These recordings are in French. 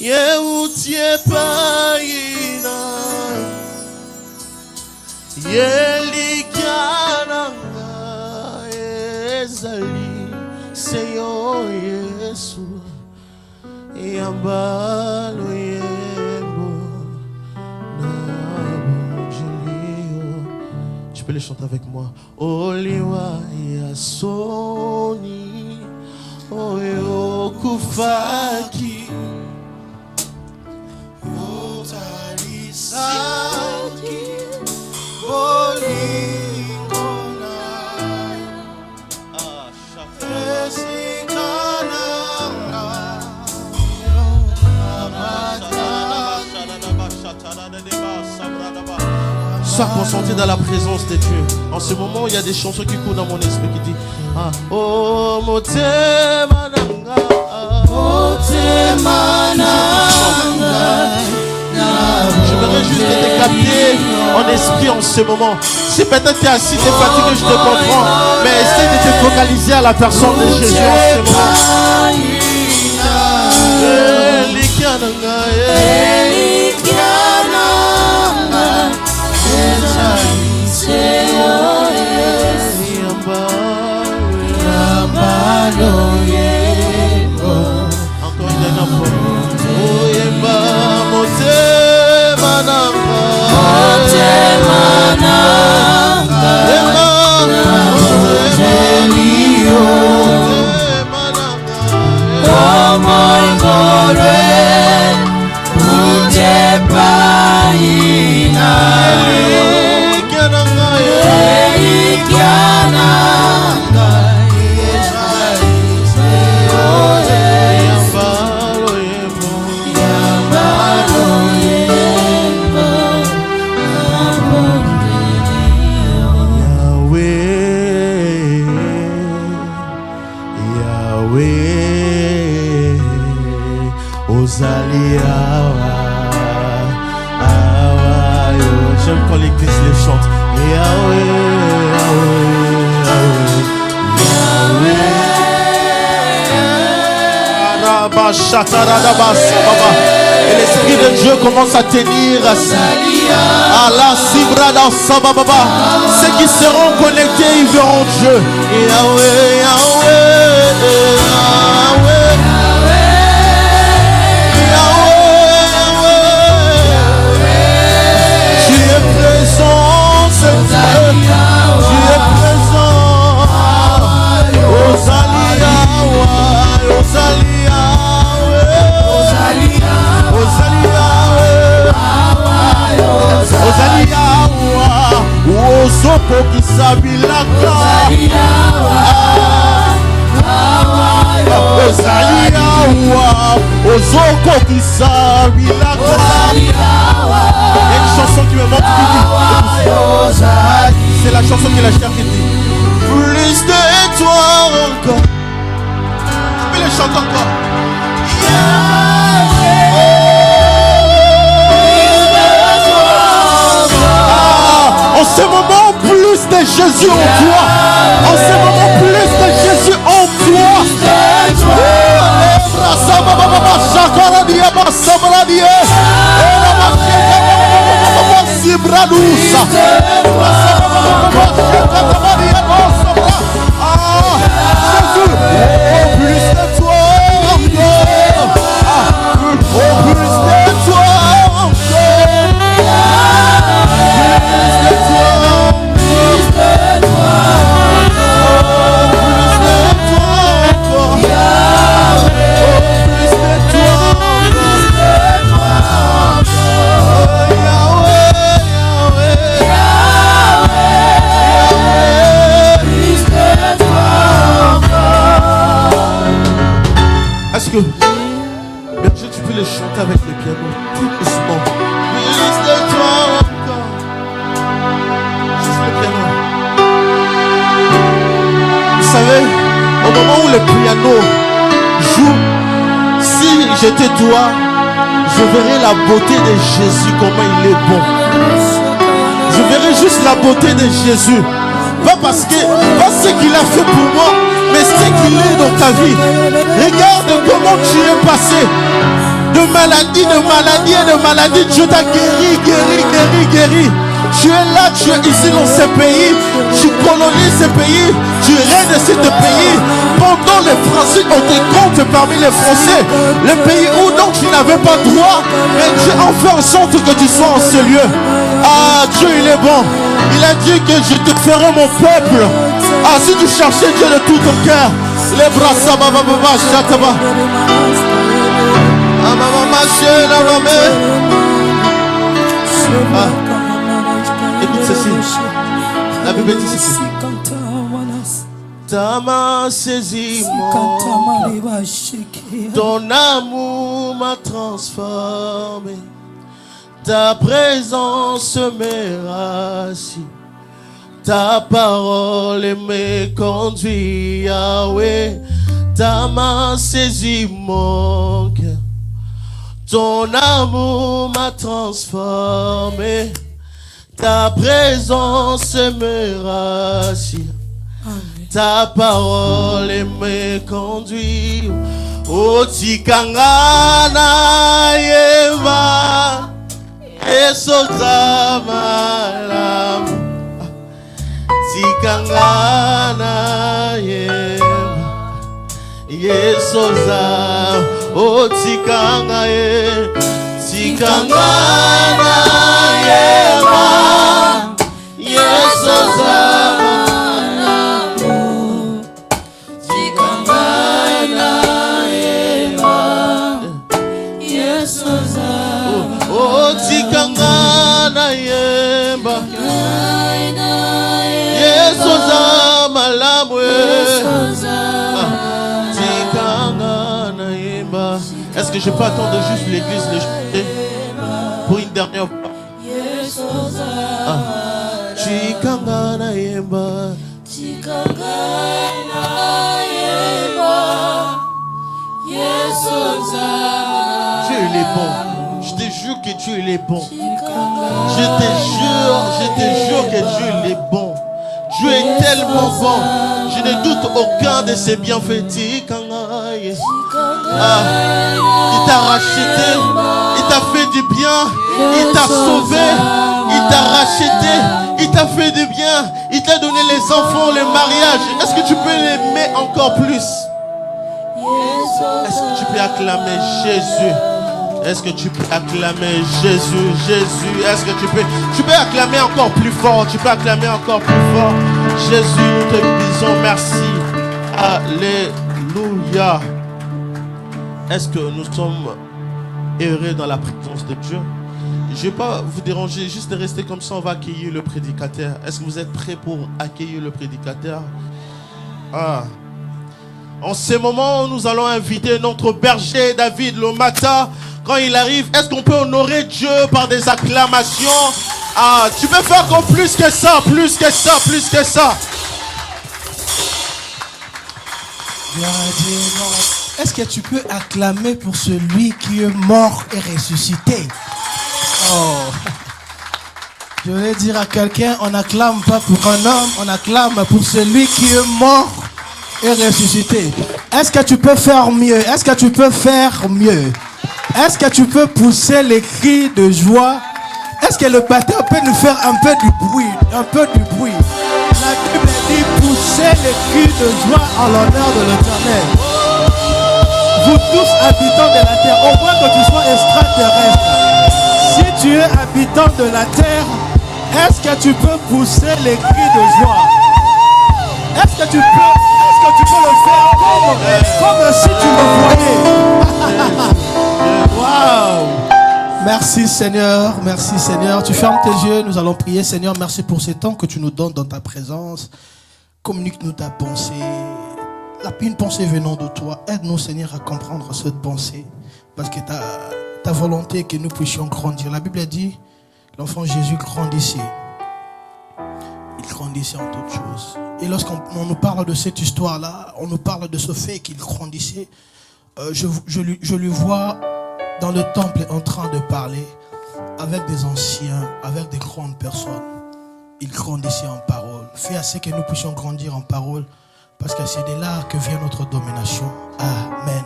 Yehutie paina Yelikananga Ezali Seyo Yesu Yambalo Yembo Nabonjilio. Tu peux les chanter avec moi. Oliwa Yasoni Oyo Kufaki Otalisaki Oligona Sois concentré dans la présence de Dieu. En ce moment, il y a des chansons qui courent dans mon esprit qui disent Oh, Motema Nanga, Motema Nanga. J'aimerais juste te capter en esprit en ce moment. Si peut-être tu es assis, tu es fatigué, je te comprends. Mais essaie de te focaliser à la personne de Jésus en ce moment. Encore une dernière fois. J'aime quand l'église les chante. Yahweh, Yahweh, et l'esprit de Dieu commence à tenir. Allah, Sibrada, Sabababa. Ceux qui seront connectés, ils verront Dieu. Yahweh, Yahweh, Yahweh. Tu es présent, Ozoko kisabilaka Ozoko kisabilaka. Il y a une chanson qui me montre qui dit, c'est la chanson qui l'a cher qui dit plus de toi encore. Tu peux les chanter encore. En ce moment, plus de Jésus en toi. En ce moment, plus de Jésus en toi. Plus de toi Est-ce que Berger, tu peux les chanter avec le piano tout doucement? Plus de toi encore. Juste le piano. Vous savez, au moment où le piano joue, si j'étais toi, je verrais la beauté de Jésus, comment il est bon. Je verrais juste la beauté de Jésus. Pas parce que, pas ce qu'il a fait pour moi, mais ce qu'il est dans ta vie. Regarde comment tu es passé. de maladie et de maladie. Dieu t'a guéri. Tu es là, tu es ici dans ce pays, tu colonises ce pays, tu règnes de ce pays. Pendant les Français, on te compte parmi les Français, le pays où donc tu n'avais pas droit, mais Dieu a fait en sorte que tu sois en ce lieu. Ah, Dieu il est bon. Il a dit que je te ferai mon peuple. Ah, si tu cherchais Dieu de tout ton cœur, les bras sababa chataba. Ah, écoute ceci. La Bible dit ceci. Ta main saisit mon cœur. Ton amour m'a transformé. Ta présence me rassure. Ta parole me conduit, Yahweh. Ta main saisit mon cœur. Ton amour m'a transformé. Ta présence me rassure. Ta parole me conduit. O tikangana yeva esota malam. Tikangana yeva esota. O tikanga ye. Tikangana yeva esota. Tikangana yemba Yesoza malamwe Tikangana yemba. Est-ce que je peux attendre juste l'église de chanter pour une dernière fois? Tikangana yemba Yesoza. Dieu il est bon. Je te jure que Dieu il est bon. Je te jure que Dieu il est bon. Dieu est tellement bon. Je ne doute aucun de ses bienfaits. Il t'a racheté. Il t'a fait du bien. Il t'a sauvé. Il t'a racheté. Il t'a fait du bien. Il t'a donné les enfants, le mariage. Est-ce que tu peux l'aimer encore plus? Est-ce que tu peux acclamer Jésus? Est-ce que tu peux acclamer Jésus? Est-ce que tu peux acclamer encore plus fort? Tu peux acclamer encore plus fort. Jésus, nous te disons merci. Alléluia. Est-ce que nous sommes heureux dans la présence de Dieu? Je ne vais pas vous déranger, juste de rester comme ça, on va accueillir le prédicateur. Est-ce que vous êtes prêts pour accueillir le prédicateur? En ce moment, nous allons inviter notre berger David Lomata. Quand il arrive, est-ce qu'on peut honorer Dieu par des acclamations? Tu peux faire encore plus que ça. Est-ce que tu peux acclamer pour celui qui est mort et ressuscité? Je vais dire à quelqu'un, on n'acclame pas pour un homme, on acclame pour celui qui est mort et ressuscité. Est-ce que tu peux faire mieux? Est-ce que tu peux pousser les cris de joie? Est-ce que le pasteur peut nous faire un peu du bruit? La Bible dit pousser les cris de joie en l'honneur de l'Éternel. Vous tous habitants de la terre, au moins que tu sois extraterrestre, si tu es habitant de la terre, est-ce que tu peux pousser les cris de joie? Est-ce que tu peux le faire comme si tu le voyais? Wow! Merci Seigneur. Tu fermes tes yeux, nous allons prier. Seigneur, merci pour ce temps que tu nous donnes dans ta présence. Communique-nous ta pensée. Une pensée venant de toi. Aide-nous Seigneur à comprendre cette pensée. Parce que ta volonté est que nous puissions grandir. La Bible dit, l'enfant Jésus grandissait. Il grandissait en toutes choses. Et lorsqu'on nous parle de cette histoire-là, on nous parle de ce fait qu'il grandissait. Je lui vois dans le temple en train de parler avec des anciens, avec des grandes personnes. Il grandissait en parole. Fais assez que nous puissions grandir en parole, parce que c'est de là que vient notre domination. Amen.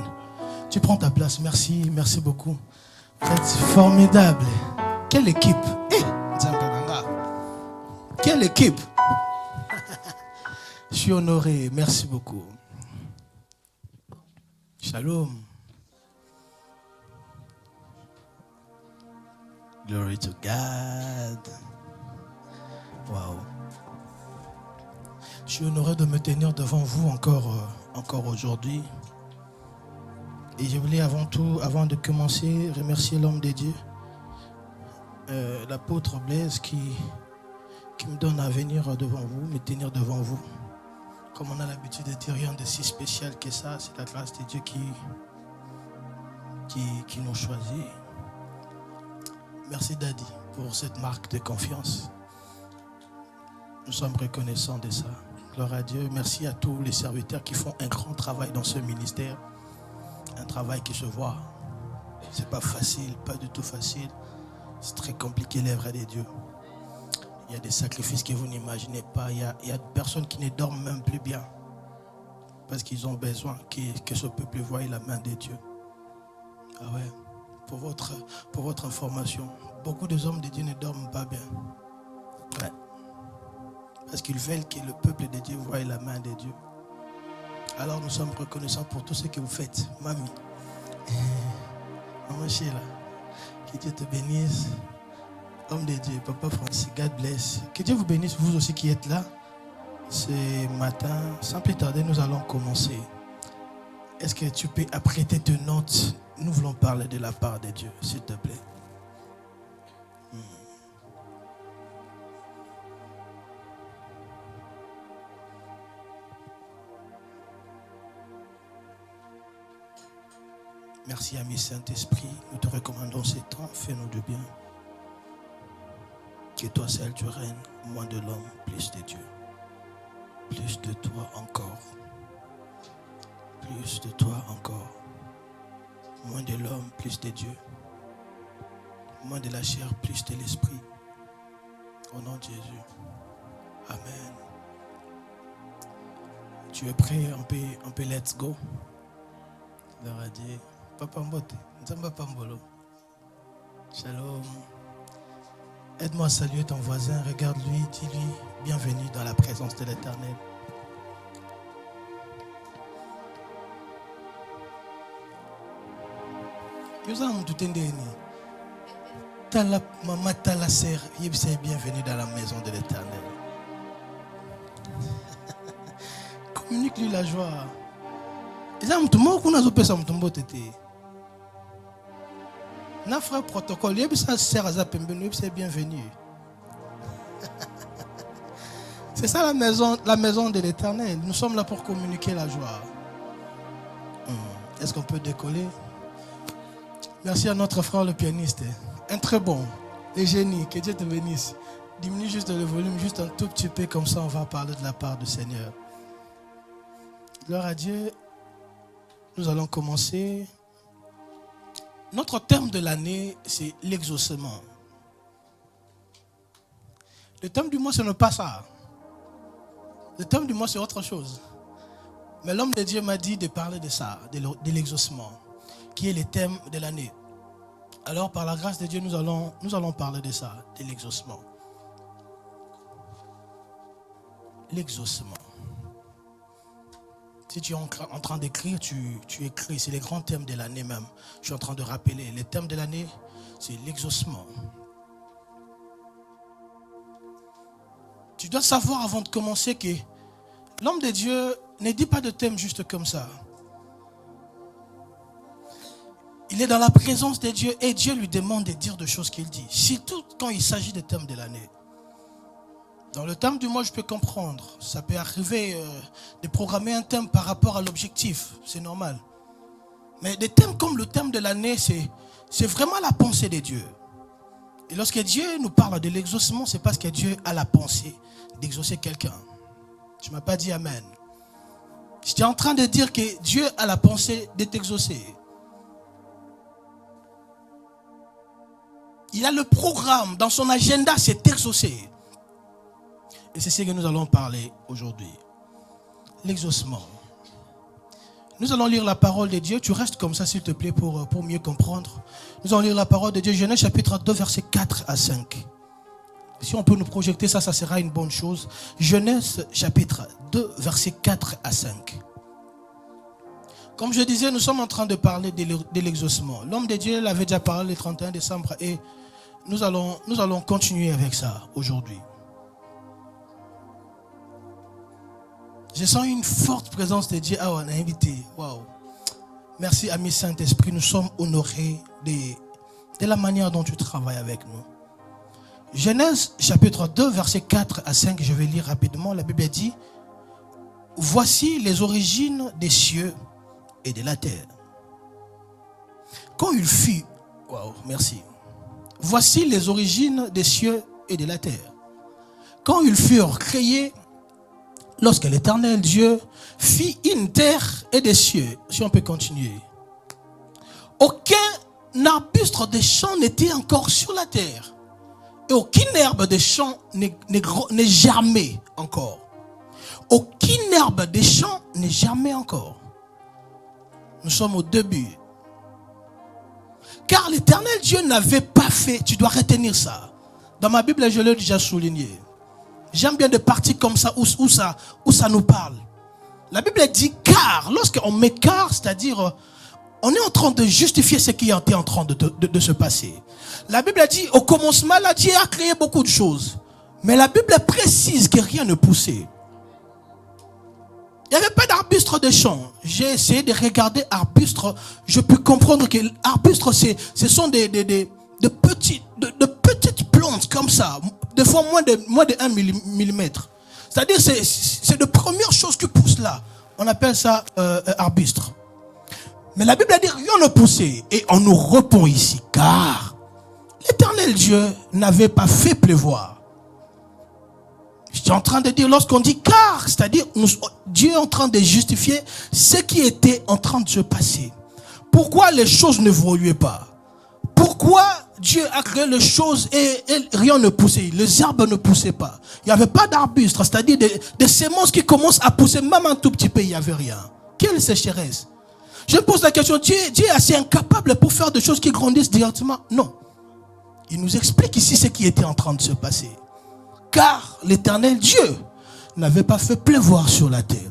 Tu prends ta place. Merci, merci beaucoup. Vous êtes formidable. Quelle équipe. Quelle équipe. Je suis honoré. Merci beaucoup. Shalom. Glory to God. Wow. Je suis honoré de me tenir devant vous encore aujourd'hui. Et je voulais avant tout, avant de commencer, remercier l'homme de Dieu, l'apôtre Blaise qui me donne à venir devant vous, me tenir devant vous. Comme on a l'habitude de dire, rien de si spécial que ça, c'est la grâce de Dieu qui nous choisit. Merci Daddy pour cette marque de confiance. Nous sommes reconnaissants de ça. Gloire à Dieu. Merci à tous les serviteurs qui font un grand travail dans ce ministère. Un travail qui se voit. C'est pas facile, pas du tout facile. C'est très compliqué l'œuvre de Dieu. Il y a des sacrifices que vous n'imaginez pas. Il y a des personnes qui ne dorment même plus bien. Parce qu'ils ont besoin que ce peuple voie la main de Dieu. Ah ouais. Pour votre information, beaucoup des hommes de Dieu ne dorment pas bien. Ouais. Parce qu'ils veulent que le peuple de Dieu voie la main de Dieu. Alors nous sommes reconnaissants pour tout ce que vous faites. Mamie, Maman Sheila, que Dieu te bénisse. Homme de Dieu, Papa Francis, God bless. Que Dieu vous bénisse, vous aussi qui êtes là. Ce matin, sans plus tarder, nous allons commencer. Est-ce que tu peux apprêter tes notes? Nous voulons parler de la part de Dieu, s'il te plaît. Merci, ami Saint-Esprit. Nous te recommandons ces temps. Fais-nous du bien. Que toi seul tu règnes, moins de l'homme, plus de Dieu. Plus de toi encore. Plus de toi encore. Moins de l'homme, plus de Dieu. Moins de la chair, plus de l'esprit. Au nom de Jésus. Amen. Tu es prêt? On peut let's go. Gloire à Dieu. Papa Mbote, Nzamba Pambolo. Shalom. Aide-moi à saluer ton voisin. Regarde-lui, dis-lui bienvenue dans la présence de l'Éternel. Tala maman, tala sœur, bienvenue dans la maison de l'Éternel. Communique-lui la joie. Nafra protocole, c'est bienvenue. C'est ça la maison de l'Éternel. Nous sommes là pour communiquer la joie. Est-ce qu'on peut décoller? Merci à notre frère le pianiste. Un très bon, les génies, que Dieu te bénisse. Diminue juste le volume, juste un tout petit peu, comme ça on va parler de la part du Seigneur. Gloire à Dieu. Nous allons commencer. Notre thème de l'année, c'est l'exaucement. Le thème du mois, ce n'est pas ça. Le thème du mois, c'est autre chose. Mais l'homme de Dieu m'a dit de parler de ça, de l'exaucement, qui est le thème de l'année. Alors, par la grâce de Dieu, nous allons parler de ça, de l'exaucement. L'exaucement. Si tu es en train d'écrire, tu écris. C'est les grands thèmes de l'année même. Je suis en train de rappeler. Les thèmes de l'année, c'est l'exaucement. Tu dois savoir avant de commencer que l'homme de Dieu ne dit pas de thème juste comme ça. Il est dans la présence de Dieu et Dieu lui demande de dire des choses qu'il dit. Surtout quand il s'agit des thèmes de l'année. Dans le thème du mois, je peux comprendre. Ça peut arriver de programmer un thème par rapport à l'objectif. C'est normal. Mais des thèmes comme le thème de l'année, c'est vraiment la pensée de Dieu. Et lorsque Dieu nous parle de l'exaucement, c'est parce que Dieu a la pensée d'exaucer quelqu'un. Tu ne m'as pas dit Amen. J'étais en train de dire que Dieu a la pensée de t'exaucer. Il a le programme dans son agenda, c'est t'exaucer. Et c'est ce que nous allons parler aujourd'hui. L'exaucement. Nous allons lire la parole de Dieu. Tu restes comme ça, s'il te plaît, pour mieux comprendre. Nous allons lire la parole de Dieu. Genèse chapitre 2, versets 4 à 5. Si on peut nous projeter ça, ça sera une bonne chose. Genèse chapitre 2, versets 4 à 5. Comme je disais, nous sommes en train de parler de l'exaucement. L'homme de Dieu l'avait déjà parlé le 31 décembre et nous allons continuer avec ça aujourd'hui. Je sens une forte présence de Dieu. Ah, on a invité. Waouh. Merci, ami Saint-Esprit. Nous sommes honorés de la manière dont tu travailles avec nous. Genèse chapitre 2, versets 4 à 5. Je vais lire rapidement. La Bible dit: voici les origines des cieux et de la terre. Quand il fut... Waouh, merci. Voici les origines des cieux et de la terre. Quand ils furent créés, lorsque l'Éternel Dieu fit une terre et des cieux. Si on peut continuer. Aucun arbuste des champs n'était encore sur la terre. Et aucune herbe des champs n'est germée encore. Aucune herbe des champs n'est germée encore. Nous sommes au début. Car l'Éternel Dieu n'avait pas fait, tu dois retenir ça. Dans ma Bible, je l'ai déjà souligné. J'aime bien des parties comme ça où ça nous parle. La Bible dit car. Lorsqu'on met car, c'est-à-dire on est en train de justifier ce qui était en train de se passer. La Bible dit au commencement, là, Dieu a créé beaucoup de choses. Mais la Bible précise que rien ne poussait. Il n'y avait pas d'arbuste de champ. J'ai essayé de regarder arbuste. Je peux comprendre que l'arbuste, ce sont de petites plantes comme ça. Des fois moins de 1 millimètre. C'est-à-dire c'est de premières choses qui poussent là. On appelle ça arbuste. Mais la Bible a dit rien ne poussait. Et on nous répond ici. Car l'Éternel Dieu n'avait pas fait pleuvoir. Je suis en train de dire, lorsqu'on dit car, c'est-à-dire Dieu est en train de justifier ce qui était en train de se passer. Pourquoi les choses n'évoluaient pas? Pourquoi Dieu a créé les choses et rien ne poussait? Les herbes ne poussaient pas. Il n'y avait pas d'arbustes, c'est-à-dire des semences qui commencent à pousser, même un tout petit peu, il n'y avait rien. Quelle sécheresse! Je pose la question, Dieu est assez incapable pour faire des choses qui grandissent directement? Non. Il nous explique ici ce qui était en train de se passer. Car l'Éternel Dieu n'avait pas fait pleuvoir sur la terre.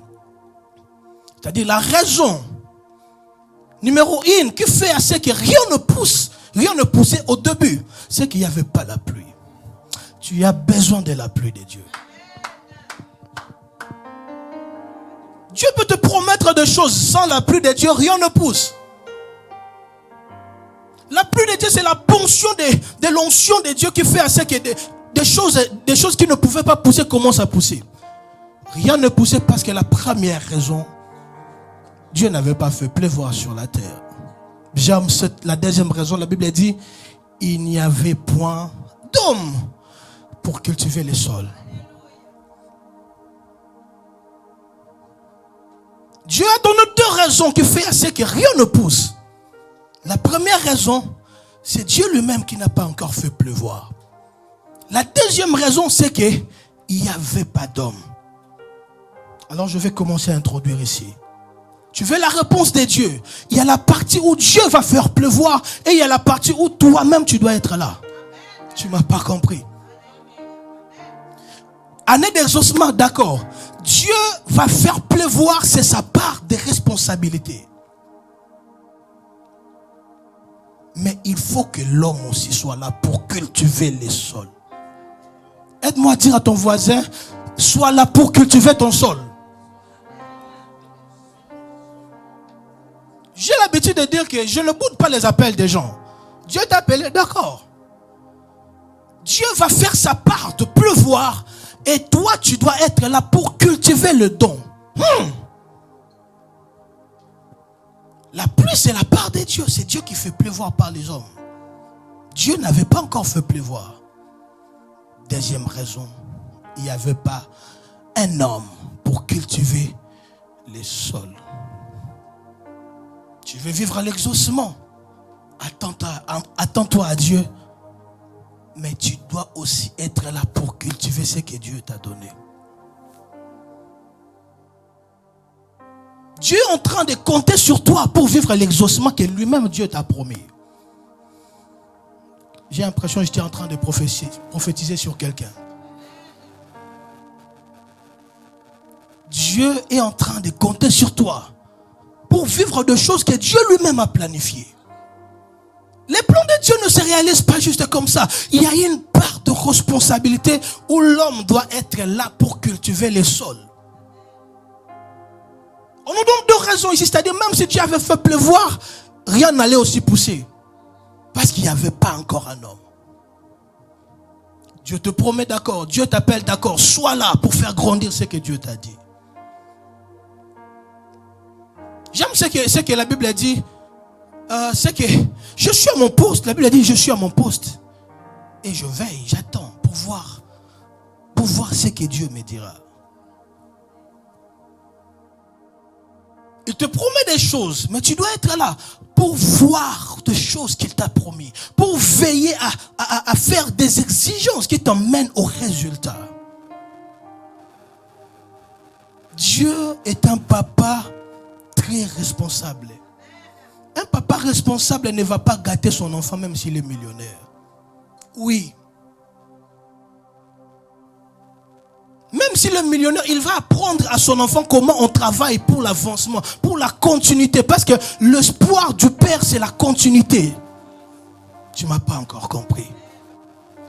C'est-à-dire la raison numéro 1 qui fait à ce que rien ne poussait au début, c'est qu'il n'y avait pas la pluie. Tu as besoin de la pluie de Dieu. Dieu peut te promettre des choses, sans la pluie de Dieu, rien ne pousse. La pluie de Dieu, c'est la ponction de l'onction de Dieu qui fait à ce que des choses qui ne pouvaient pas pousser commencent à pousser. Rien ne poussait parce que la première raison, Dieu n'avait pas fait pleuvoir sur la terre. J'aime la deuxième raison, la Bible dit, il n'y avait point d'homme pour cultiver les sols. Dieu a donné deux raisons qui font à ce que rien ne pousse. La première raison, c'est Dieu lui-même qui n'a pas encore fait pleuvoir. La deuxième raison, c'est qu'il n'y avait pas d'homme. Alors je vais commencer à introduire ici. Tu veux la réponse de Dieu? Il y a la partie où Dieu va faire pleuvoir et il y a la partie où toi-même tu dois être là. Tu ne m'as pas compris. Année d'exaucement, d'accord. Dieu va faire pleuvoir, c'est sa part de responsabilité. Mais il faut que l'homme aussi soit là pour cultiver les sols. Aide-moi à dire à ton voisin, sois là pour cultiver ton sol. J'ai l'habitude de dire que je ne boude pas les appels des gens. Dieu t'a appelé, d'accord. Dieu va faire sa part de pleuvoir et toi tu dois être là pour cultiver le don. La pluie c'est la part de Dieu, c'est Dieu qui fait pleuvoir par les hommes. Dieu n'avait pas encore fait pleuvoir. Deuxième raison, il n'y avait pas un homme pour cultiver les sols. Tu veux vivre à l'exaucement, attends-toi à Dieu, mais tu dois aussi être là pour cultiver ce que Dieu t'a donné. Dieu est en train de compter sur toi pour vivre l'exaucement que lui-même Dieu t'a promis. J'ai l'impression que j'étais en train de prophétiser sur quelqu'un. Dieu est en train de compter sur toi pour vivre des choses que Dieu lui-même a planifiées. Les plans de Dieu ne se réalisent pas juste comme ça. Il y a une part de responsabilité où l'homme doit être là pour cultiver les sols. On nous donne deux raisons ici. C'est-à-dire, même si Dieu avait fait pleuvoir, rien n'allait aussi pousser. Parce qu'il n'y avait pas encore un homme. Dieu te promet d'accord. Dieu t'appelle d'accord. Sois là pour faire grandir ce que Dieu t'a dit. J'aime ce que la Bible a dit. C'est que je suis à mon poste. La Bible a dit je suis à mon poste. Et je veille, j'attends pour voir ce que Dieu me dira. Il te promet des choses, mais tu dois être là pour voir des choses qu'il t'a promis. Pour veiller à faire des exigences qui t'emmènent au résultat. Dieu est un papa très responsable. Un papa responsable ne va pas gâter son enfant même s'il est millionnaire. Oui. Même s'il est millionnaire, il va apprendre à son enfant comment on travaille pour l'avancement, pour la continuité. Parce que l'espoir du Père, c'est la continuité. Tu ne m'as pas encore compris.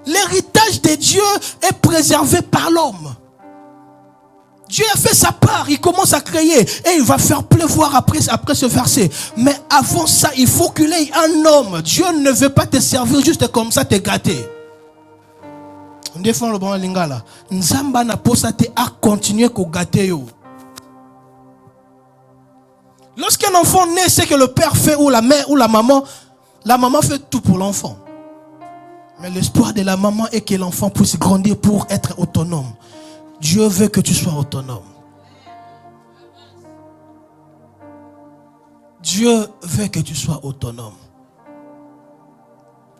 L'héritage de Dieu est préservé par l'homme. Dieu a fait sa part, il commence à créer et il va faire pleuvoir après ce verset. Mais avant ça, il faut qu'il ait un homme. Dieu ne veut pas te servir juste comme ça, te gâter. On défend le bon lingala. Nzamba na posa te a continuer à gâter. Lorsqu'un enfant naît, c'est que le père fait ou la mère ou la maman fait tout pour l'enfant. Mais l'espoir de la maman est que l'enfant puisse grandir pour être autonome. Dieu veut que tu sois autonome. Dieu veut que tu sois autonome.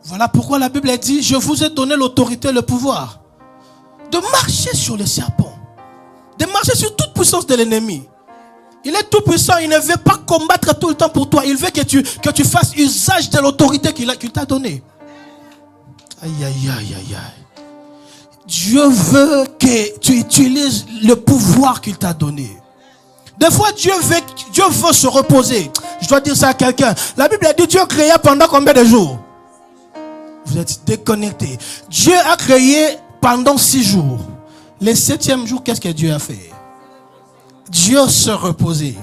Voilà pourquoi la Bible dit, je vous ai donné l'autorité et le pouvoir de marcher sur les serpents, de marcher sur toute puissance de l'ennemi. Il est tout puissant, il ne veut pas combattre tout le temps pour toi. Il veut que tu fasses usage de l'autorité qu'il t'a donnée. Aïe, aïe, aïe, aïe, aïe. Dieu veut que tu utilises le pouvoir qu'il t'a donné. Des fois, Dieu veut se reposer. Je dois dire ça à quelqu'un. La Bible a dit, Dieu créa pendant combien de jours? Vous êtes déconnectés. Dieu a créé pendant 6 jours. Le 7e jour, qu'est-ce que Dieu a fait? Dieu se reposait.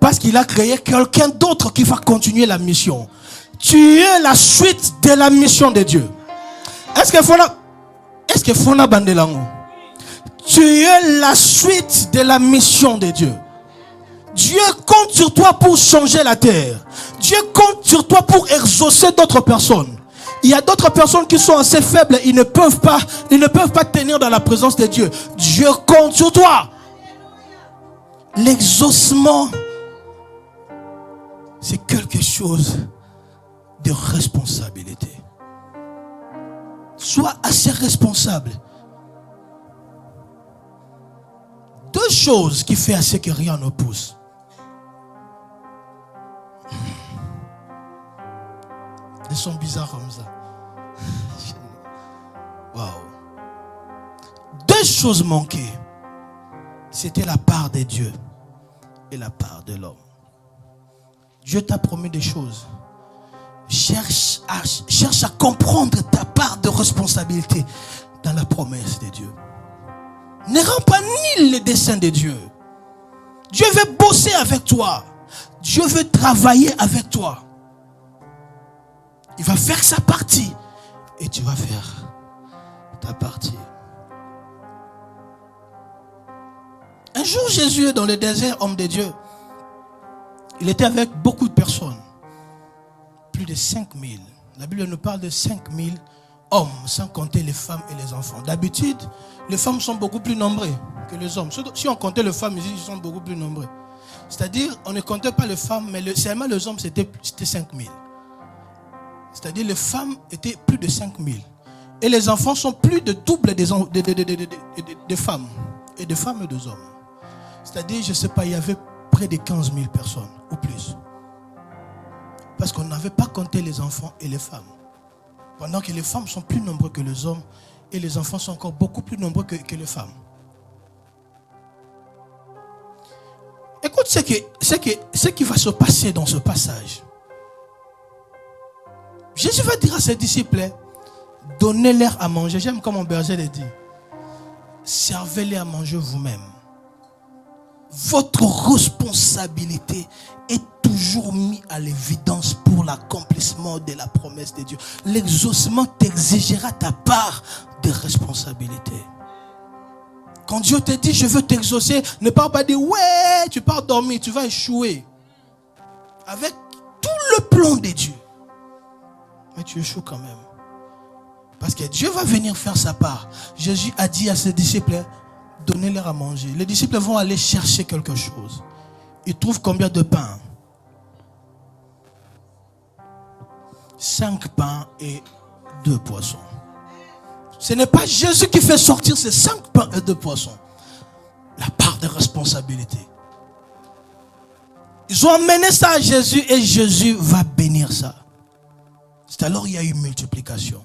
Parce qu'il a créé quelqu'un d'autre qui va continuer la mission. Tu es la suite de la mission de Dieu. Est-ce que Fona Bandelango? Tu es la suite de la mission de Dieu. Dieu compte sur toi pour changer la terre. Dieu compte sur toi pour exaucer d'autres personnes. Il y a d'autres personnes qui sont assez faibles, ils ne peuvent pas tenir dans la présence de Dieu. Dieu compte sur toi. L'exaucement, c'est quelque chose de responsabilité. Sois assez responsable. 2 choses qui font à ce que rien ne pousse. Des sons bizarres comme ça. Waouh. 2 choses manquaient. C'était la part de Dieu et la part de l'homme. Dieu t'a promis des choses. Cherche à comprendre ta part de responsabilité dans la promesse de Dieu. Ne rends pas nul les desseins de Dieu. Dieu veut bosser avec toi. Dieu veut travailler avec toi. Il va faire sa partie et tu vas faire ta partie. Un jour, Jésus est dans le désert, homme de Dieu. Il était avec beaucoup de personnes. Plus de 5000. La Bible nous parle de 5000 hommes, sans compter les femmes et les enfants. D'habitude, les femmes sont beaucoup plus nombreuses que les hommes. Si on comptait les femmes ici, ils sont beaucoup plus nombreux. C'est-à-dire, on ne comptait pas les femmes, mais seulement les hommes, c'était 5000. C'est-à-dire, les femmes étaient plus de 5000. Et les enfants sont plus de double des femmes. Et des femmes et des hommes. C'est-à-dire, je ne sais pas, il y avait près de 15 000 personnes ou plus. Parce qu'on n'avait pas compté les enfants et les femmes. Pendant que les femmes sont plus nombreuses que les hommes et les enfants sont encore beaucoup plus nombreux que les femmes. Écoute ce qui va se passer dans ce passage. Jésus va dire à ses disciples, donnez-leur à manger. J'aime comme mon berger le dit. Servez-les à manger vous-même. Votre responsabilité est toujours mise à l'évidence pour l'accomplissement de la promesse de Dieu. L'exaucement t'exigera ta part de responsabilité. Quand Dieu te dit, je veux t'exaucer, ne pars pas dire, ouais, tu pars dormir, tu vas échouer. Avec tout le plan de Dieu. Mais tu échoues quand même. Parce que Dieu va venir faire sa part. Jésus a dit à ses disciples, donnez-leur à manger. Les disciples vont aller chercher quelque chose. Ils trouvent combien de pains? 5 pains et 2 poissons. Ce n'est pas Jésus qui fait sortir ces 5 pains et 2 poissons. La part de responsabilité. Ils ont amené ça à Jésus et Jésus va bénir ça. C'est alors qu'il y a eu multiplication.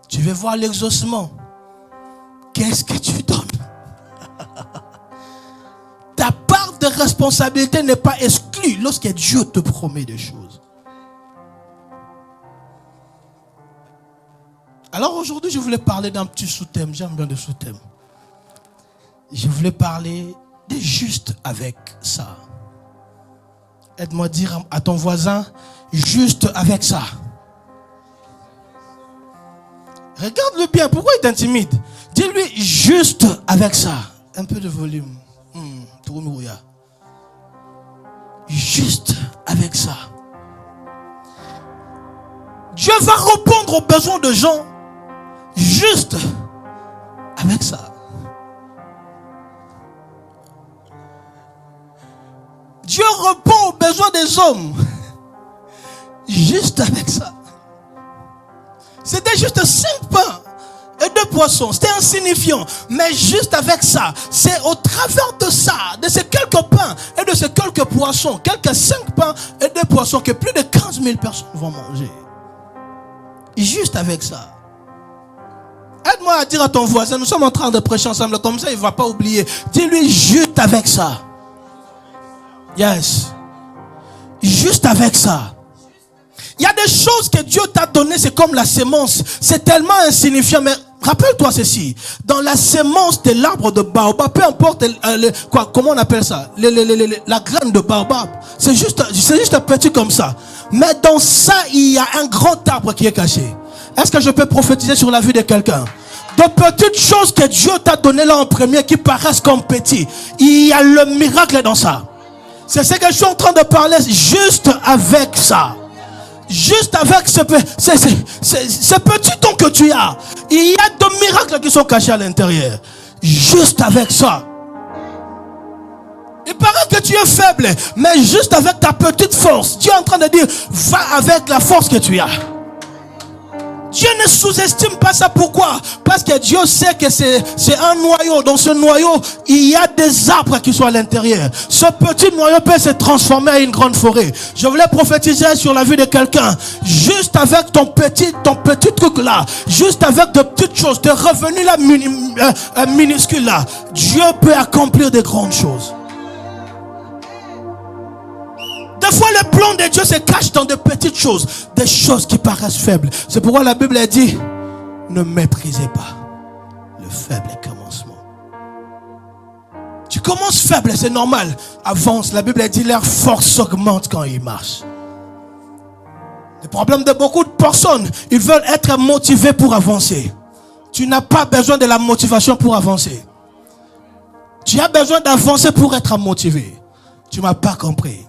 Tu veux voir l'exaucement. Qu'est-ce que tu donnes? Ta part de responsabilité n'est pas exclue lorsque Dieu te promet des choses. Alors aujourd'hui, je voulais parler d'un petit sous-thème. J'aime bien le sous-thème. Je voulais parler de juste avec ça. Aide-moi à dire à ton voisin, juste avec ça. Regarde-le bien, pourquoi il t'intimide? Dis-lui juste avec ça. Un peu de volume. Juste avec ça. Dieu va répondre aux besoins de gens juste avec ça. Dieu répond aux besoins des hommes juste avec ça. C'était juste 5 pains et 2 poissons. C'était insignifiant. Mais juste avec ça, c'est au travers de ça, de ces quelques pains et de ces quelques poissons, quelques 5 pains et 2 poissons, que plus de 15 000 personnes vont manger. Juste avec ça. Aide-moi à dire à ton voisin, nous sommes en train de prêcher ensemble, comme ça il ne va pas oublier. Dis-lui juste avec ça. Yes. Juste avec ça. Il y a des choses que Dieu t'a données, c'est comme la sémence. C'est tellement insignifiant, mais rappelle-toi ceci. Dans la sémence de l'arbre de baobab, peu importe comment on appelle ça, la graine de baobab, c'est juste petit comme ça. Mais dans ça, il y a un grand arbre qui est caché. Est-ce que je peux prophétiser sur la vie de quelqu'un? De petites choses que Dieu t'a données là en premier qui paraissent comme petits, il y a le miracle dans ça. C'est ce que je suis en train de parler, juste avec ça. Juste avec ce petit don que tu as, il y a de miracles qui sont cachés à l'intérieur. Juste avec ça. Il paraît que tu es faible, mais juste avec ta petite force, Dieu est en train de dire, va avec la force que tu as. Dieu ne sous-estime pas ça. Pourquoi? Parce que Dieu sait que c'est un noyau. Dans ce noyau, il y a des arbres qui sont à l'intérieur. Ce petit noyau peut se transformer en une grande forêt. Je voulais prophétiser sur la vie de quelqu'un. Juste avec ton petit truc là, juste avec de petites choses, de revenus là minuscules là, Dieu peut accomplir de grandes choses. Des fois, le plan de Dieu se cache dans de petites choses, des choses qui paraissent faibles. C'est pourquoi la Bible a dit, ne méprisez pas le faible commencement. Tu commences faible, c'est normal. Avance, la Bible a dit, leur force augmente quand ils marchent. Le problème de beaucoup de personnes, ils veulent être motivés pour avancer. Tu n'as pas besoin de la motivation pour avancer. Tu as besoin d'avancer pour être motivé. Tu ne m'as pas compris.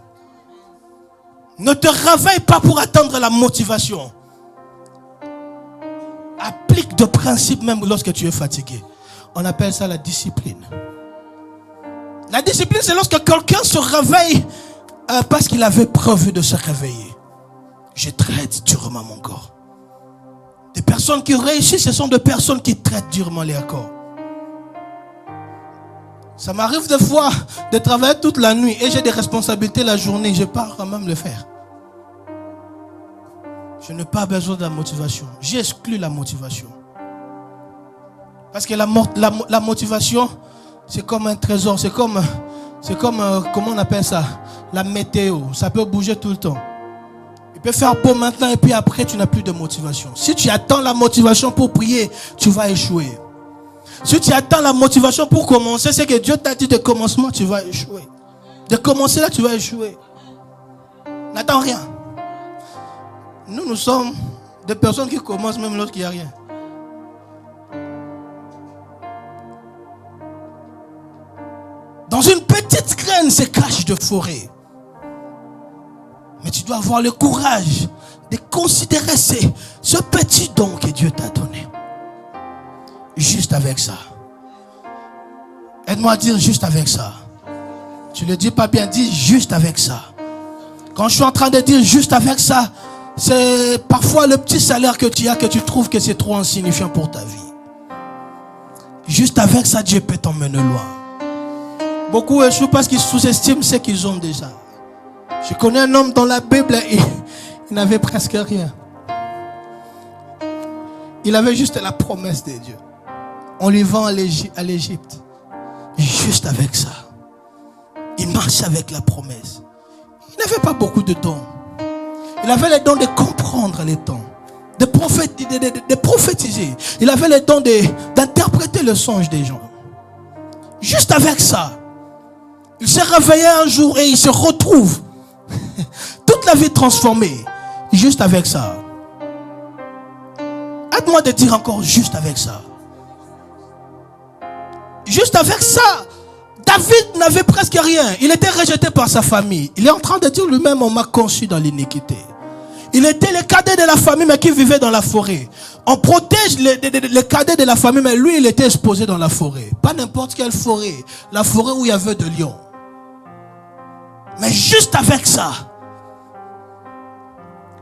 Ne te réveille pas pour attendre la motivation. Applique de principe même lorsque tu es fatigué. On appelle ça la discipline. La discipline, c'est lorsque quelqu'un se réveille parce qu'il avait prévu de se réveiller. Je traite durement mon corps. Des personnes qui réussissent, ce sont des personnes qui traitent durement leur corps. Ça m'arrive des fois de travailler toute la nuit et j'ai des responsabilités la journée. Je pars quand même le faire. Je n'ai pas besoin de la motivation. J'ai exclu la motivation. Parce que la motivation, c'est comme un trésor. C'est comme, comment on appelle ça? La météo. Ça peut bouger tout le temps. Il peut faire beau maintenant et puis après, tu n'as plus de motivation. Si tu attends la motivation pour prier, tu vas échouer. Si tu attends la motivation pour commencer, c'est que Dieu t'a dit de commencement, tu vas échouer. De commencer là, tu vas échouer. N'attends rien. Nous sommes des personnes qui commencent même lorsqu'il n'y a rien. Dans une petite graine se cache de forêt. Mais tu dois avoir le courage de considérer ce petit don que Dieu t'a donné. Juste avec ça. Aide-moi à dire juste avec ça. Tu ne le dis pas bien, dis juste avec ça. Quand je suis en train de dire juste avec ça, c'est parfois le petit salaire que tu as que tu trouves que c'est trop insignifiant pour ta vie. Juste avec ça, Dieu peut t'emmener loin. Beaucoup échouent parce qu'ils sous-estiment ce qu'ils ont déjà. Je connais un homme dans la Bible, il n'avait presque rien. Il avait juste la promesse de Dieu. On lui vend à l'Égypte. Juste avec ça. Il marche avec la promesse. Il n'avait pas beaucoup de dons. Il avait le don de comprendre les temps. De prophétiser. Il avait le don d'interpréter le songe des gens. Juste avec ça. Il s'est réveillé un jour et il se retrouve. Toute la vie transformée. Juste avec ça. Aide-moi de dire encore juste avec ça. Juste avec ça. David n'avait presque rien. Il était rejeté par sa famille. Il est en train de dire lui-même, on m'a conçu dans l'iniquité. Il était le cadet de la famille, mais qui vivait dans la forêt. On protège le cadet de la famille, mais lui, il était exposé dans la forêt. Pas n'importe quelle forêt. La forêt où il y avait de lions. Mais juste avec ça.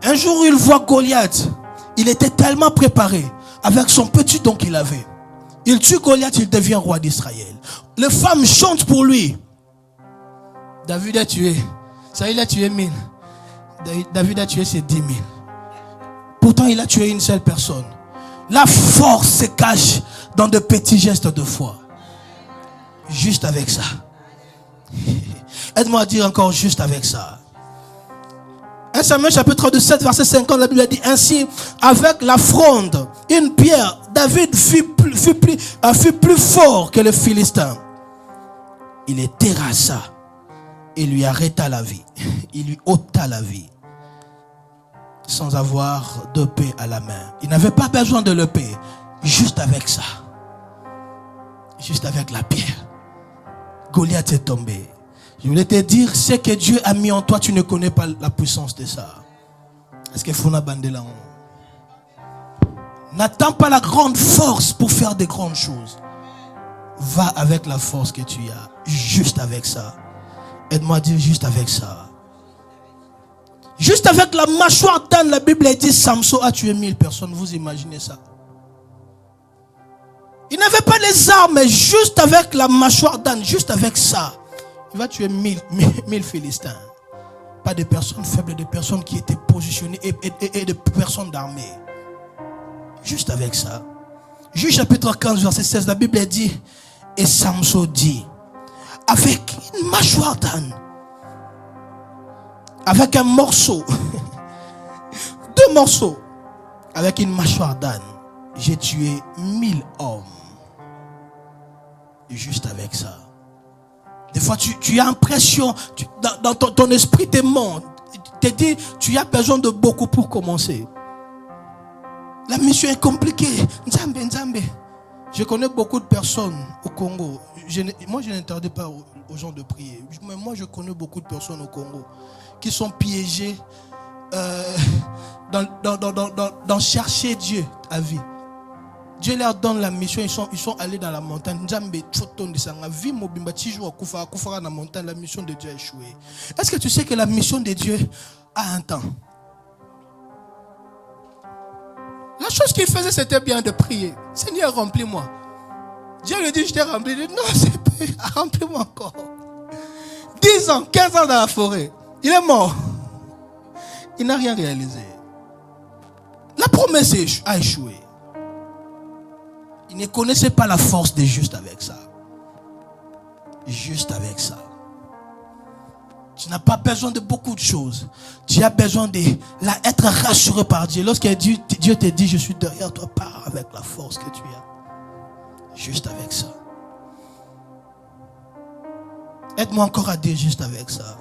Un jour, il voit Goliath. Il était tellement préparé avec son petit don qu'il avait. Il tue Goliath, il devient roi d'Israël. Les femmes chantent pour lui. David a tué. Ça, il a tué 1000. David a tué ses 10 000. Pourtant, il a tué une seule personne. La force se cache dans de petits gestes de foi. Juste avec ça. Aide-moi à dire encore juste avec ça. 1 Samuel chapitre 7 verset 50, la Bible a dit ainsi, avec la fronde, une pierre, David fut plus fort que le Philistin. Il les terrassa et lui arrêta la vie. Il lui ôta la vie sans avoir d'épée à la main. Il n'avait pas besoin de l'épée, juste avec ça. Juste avec la pierre. Goliath est tombé. Je voulais te dire, ce que Dieu a mis en toi, tu ne connais pas la puissance de ça. Est-ce que Fona Bandela? N'attends pas la grande force pour faire des grandes choses. Va avec la force que tu as. Juste avec ça. Aide-moi à dire juste avec ça. Juste avec la mâchoire d'âne, la Bible dit Samson a tué 1000 personnes. Vous imaginez ça? Il n'avait pas les armes, mais juste avec la mâchoire d'âne, juste avec ça, il va tuer 1000 Philistins. Pas de personnes faibles, de personnes qui étaient positionnées et de personnes d'armée. Juste avec ça. Juge chapitre 15, verset 16, la Bible dit, et Samson dit, avec une mâchoire d'âne, avec un morceau, 2 morceaux, avec une mâchoire d'âne, j'ai tué 1000 hommes. Juste avec ça. Des fois, tu as l'impression, dans ton esprit te ment, te dit, tu as besoin de beaucoup pour commencer. La mission est compliquée. Nzambe, Nzambe. Je connais beaucoup de personnes au Congo. Moi, je n'interdis pas aux gens de prier. Mais moi, je connais beaucoup de personnes au Congo qui sont piégées dans chercher Dieu à vie. Dieu leur donne la mission, ils sont allés dans la montagne. La mission de Dieu a échoué. Est-ce que tu sais que la mission de Dieu a un temps? La chose qu'il faisait, c'était bien de prier. Seigneur, remplis-moi. Dieu lui dit, je t'ai rempli. Il dit, non, c'est pas Remplis-moi encore. 10 ans, 15 ans dans la forêt. Il est mort. Il n'a rien réalisé. La promesse a échoué. Il ne connaissait pas la force des justes avec ça. Juste avec ça. Tu n'as pas besoin de beaucoup de choses. Tu as besoin d'être rassuré par Dieu. Lorsque Dieu te dit, je suis derrière toi, pars avec la force que tu as. Juste avec ça. Aide-moi encore à dire juste avec ça.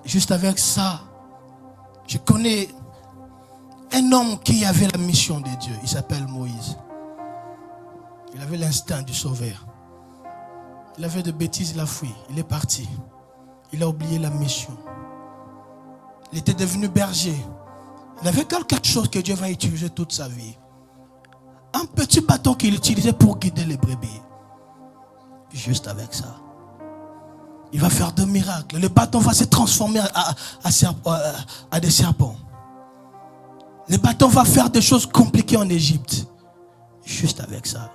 Juste avec ça. Je connais un homme qui avait la mission de Dieu. Il s'appelle Moïse. Il avait l'instinct du sauveur. Il a fait de bêtises, il a fui. Il est parti. Il a oublié la mission. Il était devenu berger. Il avait quelque chose que Dieu va utiliser toute sa vie. Un petit bâton qu'il utilisait pour guider les brebis. Juste avec ça. Il va faire de miracles. Le bâton va se transformer à des serpents. Le bâton va faire des choses compliquées en Égypte. Juste avec ça.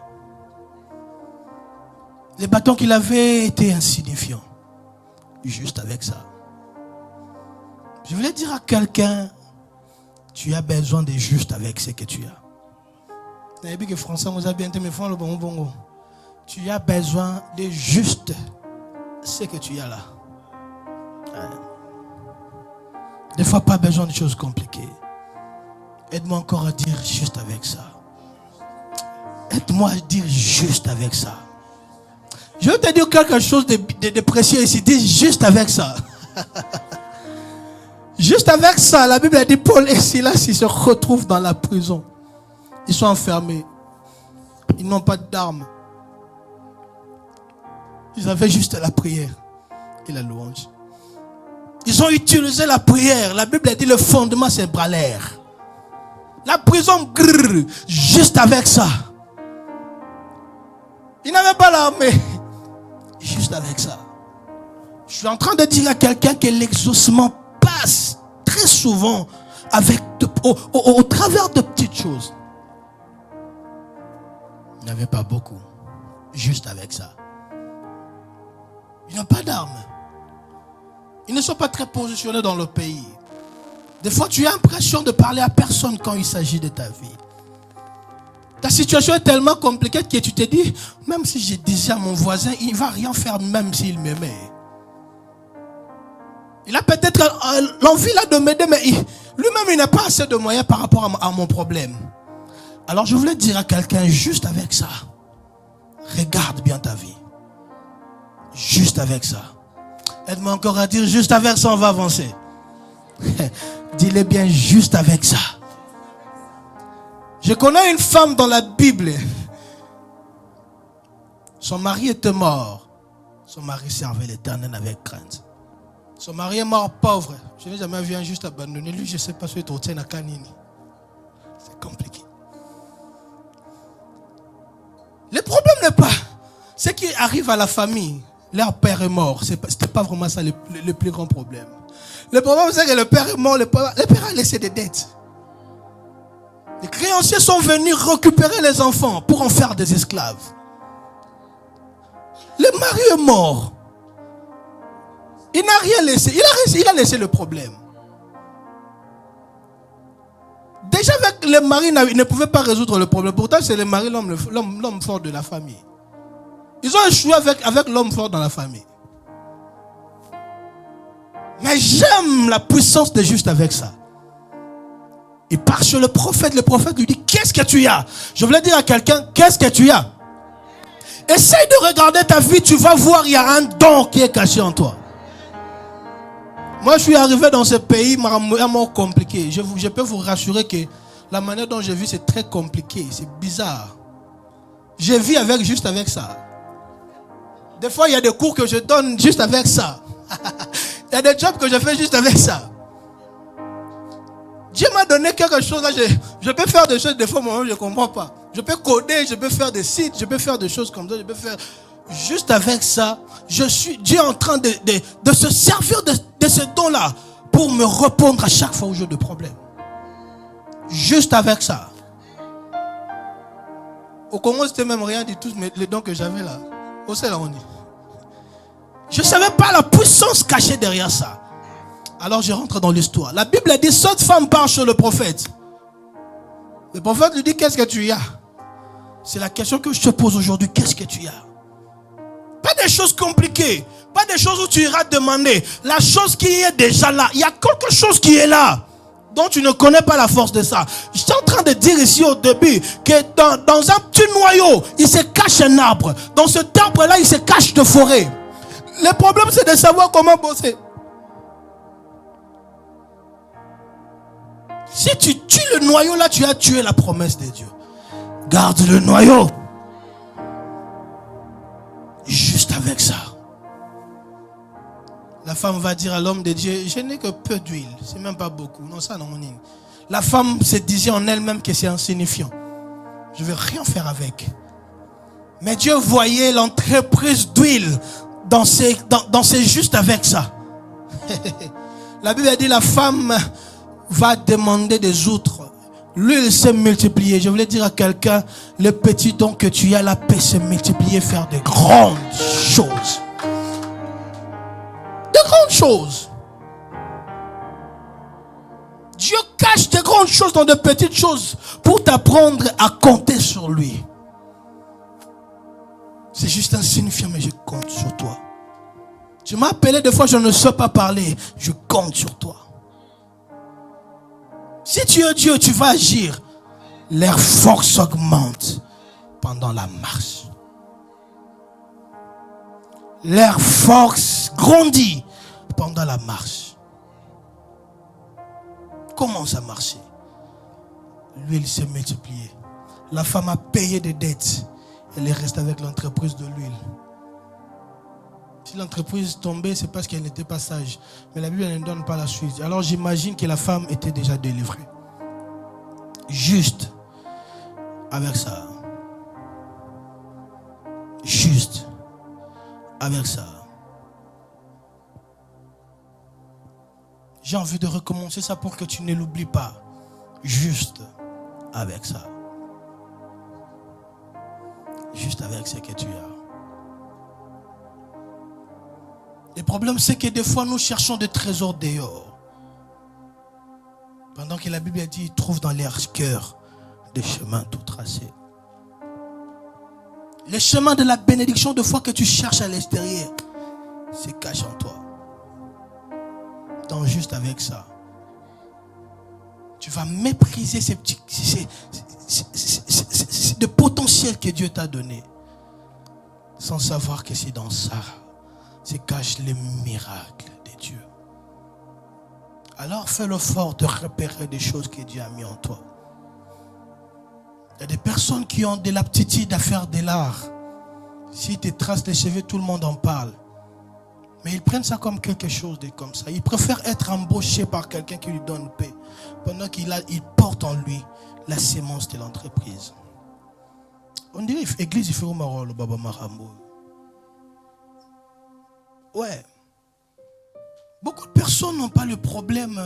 Le bâton qu'il avait était insignifiant. Juste avec ça. Je voulais dire à quelqu'un, tu as besoin de juste avec ce que tu as. Vous avez vu que Français nous a bien été, mais le bon. Tu as besoin de juste ce que tu as là. Des fois, pas besoin de choses compliquées. Aide-moi encore à dire juste avec ça. Aide-moi à dire juste avec ça. Je vais te dire quelque chose de précieux ici. Dis juste avec ça. Juste avec ça, la Bible a dit Paul et Silas, ils se retrouvent dans la prison. Ils sont enfermés. Ils n'ont pas d'armes. Ils avaient juste la prière et la louange. Ils ont utilisé la prière. La Bible a dit le fondement c'est bralaire. La prison, juste avec ça. Ils n'avaient pas l'armée. Juste avec ça. Je suis en train de dire à quelqu'un que l'exaucement passe très souvent au travers de petites choses. Ils n'avaient pas beaucoup. Juste avec ça. Ils n'ont pas d'armes. Ils ne sont pas très positionnés dans le pays. Des fois, tu as l'impression de parler à personne quand il s'agit de ta vie. Ta situation est tellement compliquée que tu te dis, même si je disais à mon voisin, il ne va rien faire même s'il m'aimait. Il a peut-être l'envie là de m'aider, mais lui-même, il n'a pas assez de moyens par rapport à mon problème. Alors, je voulais dire à quelqu'un, juste avec ça, regarde bien ta vie. Juste avec ça. Aide-moi encore à dire, juste avec ça, on va avancer. Dis-le bien, juste avec ça. Je connais une femme dans la Bible. Son mari était mort. Son mari servait l'Éternel avec crainte. Son mari est mort pauvre. Je n'ai jamais vu un juste abandonné. Lui, je ne sais pas si il est à Kanini. C'est compliqué. Le problème n'est pas ce qui arrive à la famille. Leur père est mort. Ce n'était pas vraiment ça le plus grand problème. Le problème, c'est que le père est mort. Le père a laissé des dettes. Les créanciers sont venus récupérer les enfants pour en faire des esclaves. Le mari est mort. Il n'a rien laissé. Il a laissé le problème. Déjà avec le mari, il ne pouvait pas résoudre le problème. Pourtant, c'est le mari, l'homme fort de la famille. Ils ont échoué avec l'homme fort dans la famille. Mais j'aime la puissance de juste avec ça. Il part sur le prophète lui dit, qu'est-ce que tu as? Je voulais dire à quelqu'un, qu'est-ce que tu as? Essaye de regarder ta vie, tu vas voir, il y a un don qui est caché en toi. Moi, je suis arrivé dans ce pays vraiment compliqué. Je peux vous rassurer que la manière dont je vis, c'est très compliqué, c'est bizarre. Je vis juste avec ça. Des fois, il y a des cours que je donne juste avec ça. Il y a des jobs que je fais juste avec ça. Dieu m'a donné quelque chose là, je peux faire des choses des fois moi je ne comprends pas. Je peux coder, je peux faire des sites, je peux faire des choses comme ça, je peux faire juste avec ça. Dieu est en train de se servir de ce don là pour me répondre à chaque fois où j'ai des problèmes. Juste avec ça. Au Congo c'était même rien du tout, mais les dons que j'avais là. Je ne savais pas la puissance cachée derrière ça. Alors je rentre dans l'histoire. La Bible a dit, cette femme part sur le prophète. Le prophète lui dit, qu'est-ce que tu as? C'est la question que je te pose aujourd'hui. Qu'est-ce que tu as? Pas des choses compliquées. Pas des choses où tu iras demander. La chose qui est déjà là. Il y a quelque chose qui est là, dont tu ne connais pas la force de ça. Je suis en train de dire ici au début que dans un petit noyau, il se cache un arbre. Dans cet arbre-là, il se cache de forêt. Le problème, c'est de savoir comment bosser. Si tu tues le noyau, là, tu as tué la promesse de Dieu. Garde le noyau. Juste avec ça. La femme va dire à l'homme de Dieu, je n'ai que peu d'huile. C'est même pas beaucoup. Non, ça non. La femme se disait en elle-même que c'est insignifiant. Je ne vais rien faire avec. Mais Dieu voyait l'entreprise d'huile dans ses juste avec ça. La Bible a dit, la femme va demander des outres. L'huile s'est multipliée. Je voulais dire à quelqu'un, le petit don que tu as, la paix se multiplier, faire de grandes choses. De grandes choses. Dieu cache de grandes choses dans de petites choses pour t'apprendre à compter sur lui. C'est juste insignifiant, mais je compte sur toi. Tu m'as appelé des fois, je ne sais pas parler. Je compte sur toi. Si tu es Dieu, tu vas agir. Leur force augmente pendant la marche. Leur force grandit pendant la marche. Commence à marcher. L'huile s'est multipliée. La femme a payé des dettes. Elle est restée avec l'entreprise de l'huile. Si l'entreprise tombait, c'est parce qu'elle n'était pas sage. Mais la Bible ne donne pas la suite. Alors j'imagine que la femme était déjà délivrée. Juste avec ça. Juste avec ça. J'ai envie de recommencer ça pour que tu ne l'oublies pas. Juste avec ça. Juste avec ce que tu as. Le problème, c'est que des fois, nous cherchons des trésors dehors. Pendant que la Bible a dit, ils trouvent dans leur cœur des chemins tout tracés. Les chemins de la bénédiction, de fois que tu cherches à l'extérieur, se cachent en toi. Donc, juste avec ça, tu vas mépriser ces petits, de potentiel que Dieu t'a donné, sans savoir que c'est dans ça se cachent les miracles de Dieu. Alors fais l'effort de repérer des choses que Dieu a mis en toi. Il y a des personnes qui ont de l'aptitude à faire de l'art. Si tu traces les cheveux, tout le monde en parle. Mais ils prennent ça comme quelque chose de comme ça. Ils préfèrent être embauchés par quelqu'un qui lui donne paix, pendant qu'il porte en lui la sémence de l'entreprise. On dirait l'église, il fait au Maroc, le Baba Marambo. Ouais. Beaucoup de personnes n'ont pas le problème.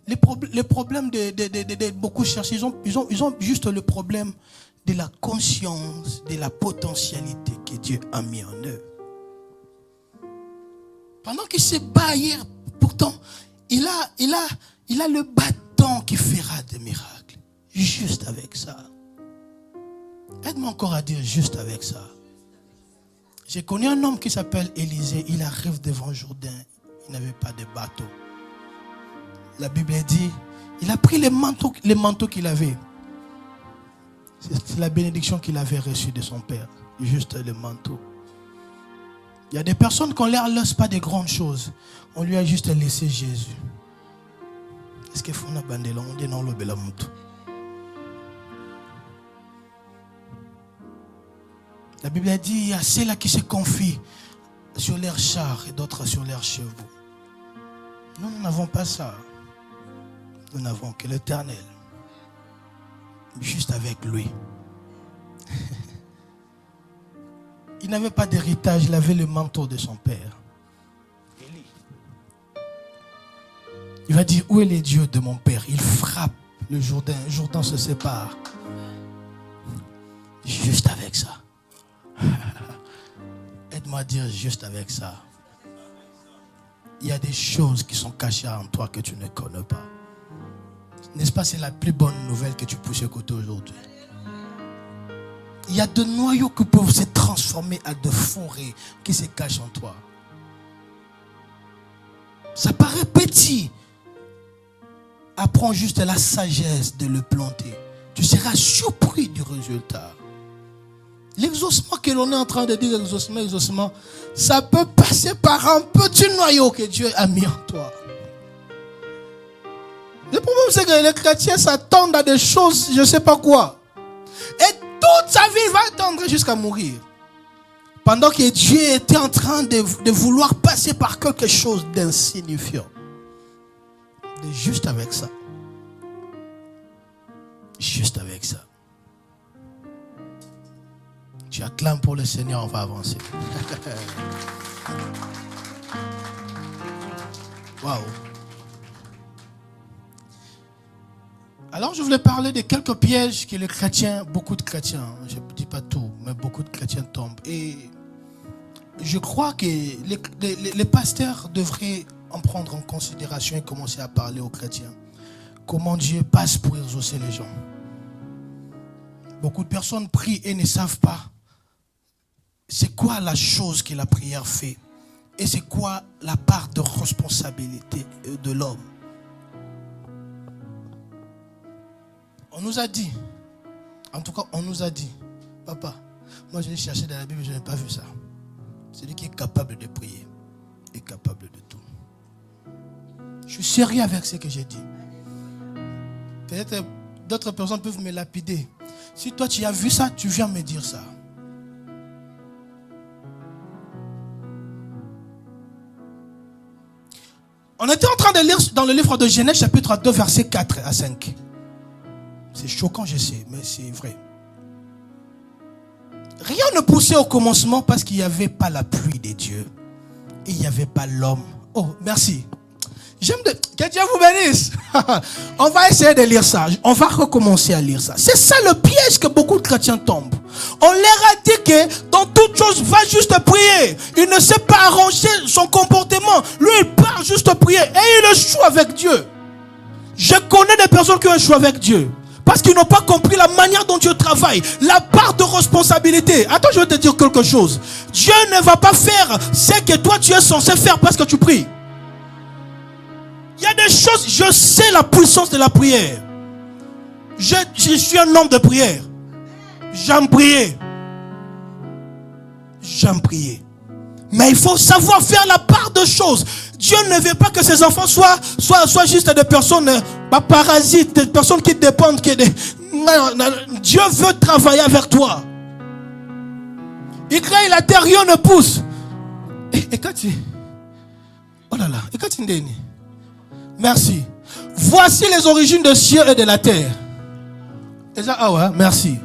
Les problèmes de beaucoup cherchent. Ils ont juste le problème de la conscience, de la potentialité que Dieu a mis en eux. Pendant qu'il se bat hier, pourtant, il a le bâton qui fera des miracles. Juste avec ça. Aide-moi encore à dire juste avec ça. J'ai connu un homme qui s'appelle Élisée. Il arrive devant Jourdain. Il n'avait pas de bateau. La Bible dit, il a pris les manteaux qu'il avait. C'est la bénédiction qu'il avait reçue de son père. Juste les manteaux. Il y a des personnes qu'on ne leur laisse pas de grandes choses. On lui a juste laissé Jésus. Est-ce qu'il faut une bandela? On dit non, le belamutu. La Bible a dit, il y a ceux-là qui se confient sur leurs chars et d'autres sur leurs chevaux. Nous n'avons pas ça. Nous n'avons que l'Éternel. Juste avec lui. Il n'avait pas d'héritage, il avait le manteau de son père. Il va dire, où est le Dieu de mon père? Il frappe le Jourdain. Le Jourdain se sépare. Juste avec ça. Écoute-moi dire juste avec ça. Il y a des choses qui sont cachées en toi que tu ne connais pas. N'est-ce pas, c'est la plus bonne nouvelle que tu puisses écouter aujourd'hui. Il y a de noyaux qui peuvent se transformer à de forêts qui se cachent en toi. Ça paraît petit. Apprends juste la sagesse de le planter. Tu seras surpris du résultat. L'exaucement que l'on est en train de dire, exaucement, ça peut passer par un petit noyau que Dieu a mis en toi. Le problème, c'est que les chrétiens s'attendent à des choses, je ne sais pas quoi. Et toute sa vie, il va attendre jusqu'à mourir. Pendant que Dieu était en train de vouloir passer par quelque chose d'insignifiant. Juste avec ça. Juste avec ça. Tu acclames pour le Seigneur, on va avancer. Waouh. Alors je voulais parler de quelques pièges que les chrétiens, beaucoup de chrétiens, je ne dis pas tout, mais beaucoup de chrétiens tombent. Et je crois que les pasteurs devraient en prendre en considération et commencer à parler aux chrétiens. Comment Dieu passe pour exaucer les gens. Beaucoup de personnes prient et ne savent pas c'est quoi la chose que la prière fait et c'est quoi la part de responsabilité de l'homme. On nous a dit, en tout cas on nous a dit, papa, moi je l'ai cherché dans la Bible, je n'ai pas vu ça. Celui qui est capable de prier est capable de tout. Je suis sérieux avec ce que j'ai dit. Peut-être d'autres personnes peuvent me lapider. Si toi tu as vu ça, tu viens me dire ça. On était en train de lire dans le livre de Genèse chapitre 2 versets 4 à 5. C'est choquant, je sais, mais c'est vrai. Rien ne poussait au commencement parce qu'il n'y avait pas la pluie de Dieu. Et il n'y avait pas l'homme. Oh, merci. Que Dieu vous bénisse. On va essayer de lire ça. On va recommencer à lire ça. C'est ça le piège que beaucoup de chrétiens tombent. On leur a dit que dans toute chose, va juste prier. Il ne sait pas arranger son comportement. Lui, il part juste prier. Et il échoue avec Dieu. Je connais des personnes qui ont échoué avec Dieu. Parce qu'ils n'ont pas compris la manière dont Dieu travaille. La part de responsabilité. Attends, je vais te dire quelque chose. Dieu ne va pas faire ce que toi tu es censé faire parce que tu pries. Il y a des choses, je sais la puissance de la prière. Je suis un homme de prière. J'aime prier. J'aime prier. Mais il faut savoir faire la part de choses. Dieu ne veut pas que ses enfants soient juste des personnes parasites, des personnes qui dépendent. Dieu veut travailler avec toi. Il crée la terre, rien ne pousse. Et quand tu... Oh là là, et quand tu es né. Merci. Voici les origines des cieux et de la terre. Et ça, ah ouais, merci.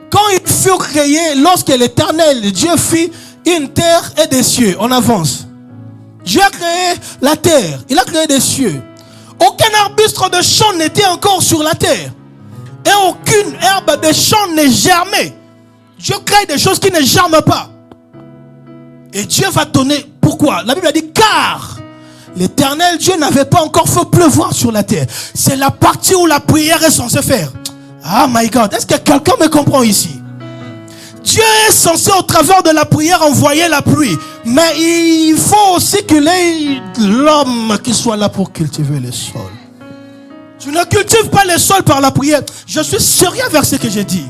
Quand il fut créé, lorsque l'Éternel, Dieu fit une terre et des cieux. On avance. Dieu a créé la terre. Il a créé des cieux. Aucun arbuste de champ n'était encore sur la terre. Et aucune herbe de champ n'est germée. Dieu crée des choses qui ne germent pas. Et Dieu va donner. Pourquoi? La Bible a dit car l'Éternel Dieu n'avait pas encore fait pleuvoir sur la terre. C'est la partie où la prière est censée faire. Ah my God, est-ce que quelqu'un me comprend ici? Dieu est censé au travers de la prière envoyer la pluie. Mais il faut aussi qu'il ait l'homme qui soit là pour cultiver le sol. Tu ne cultives pas le sol par la prière. Je suis sérieux avec ce que j'ai dit.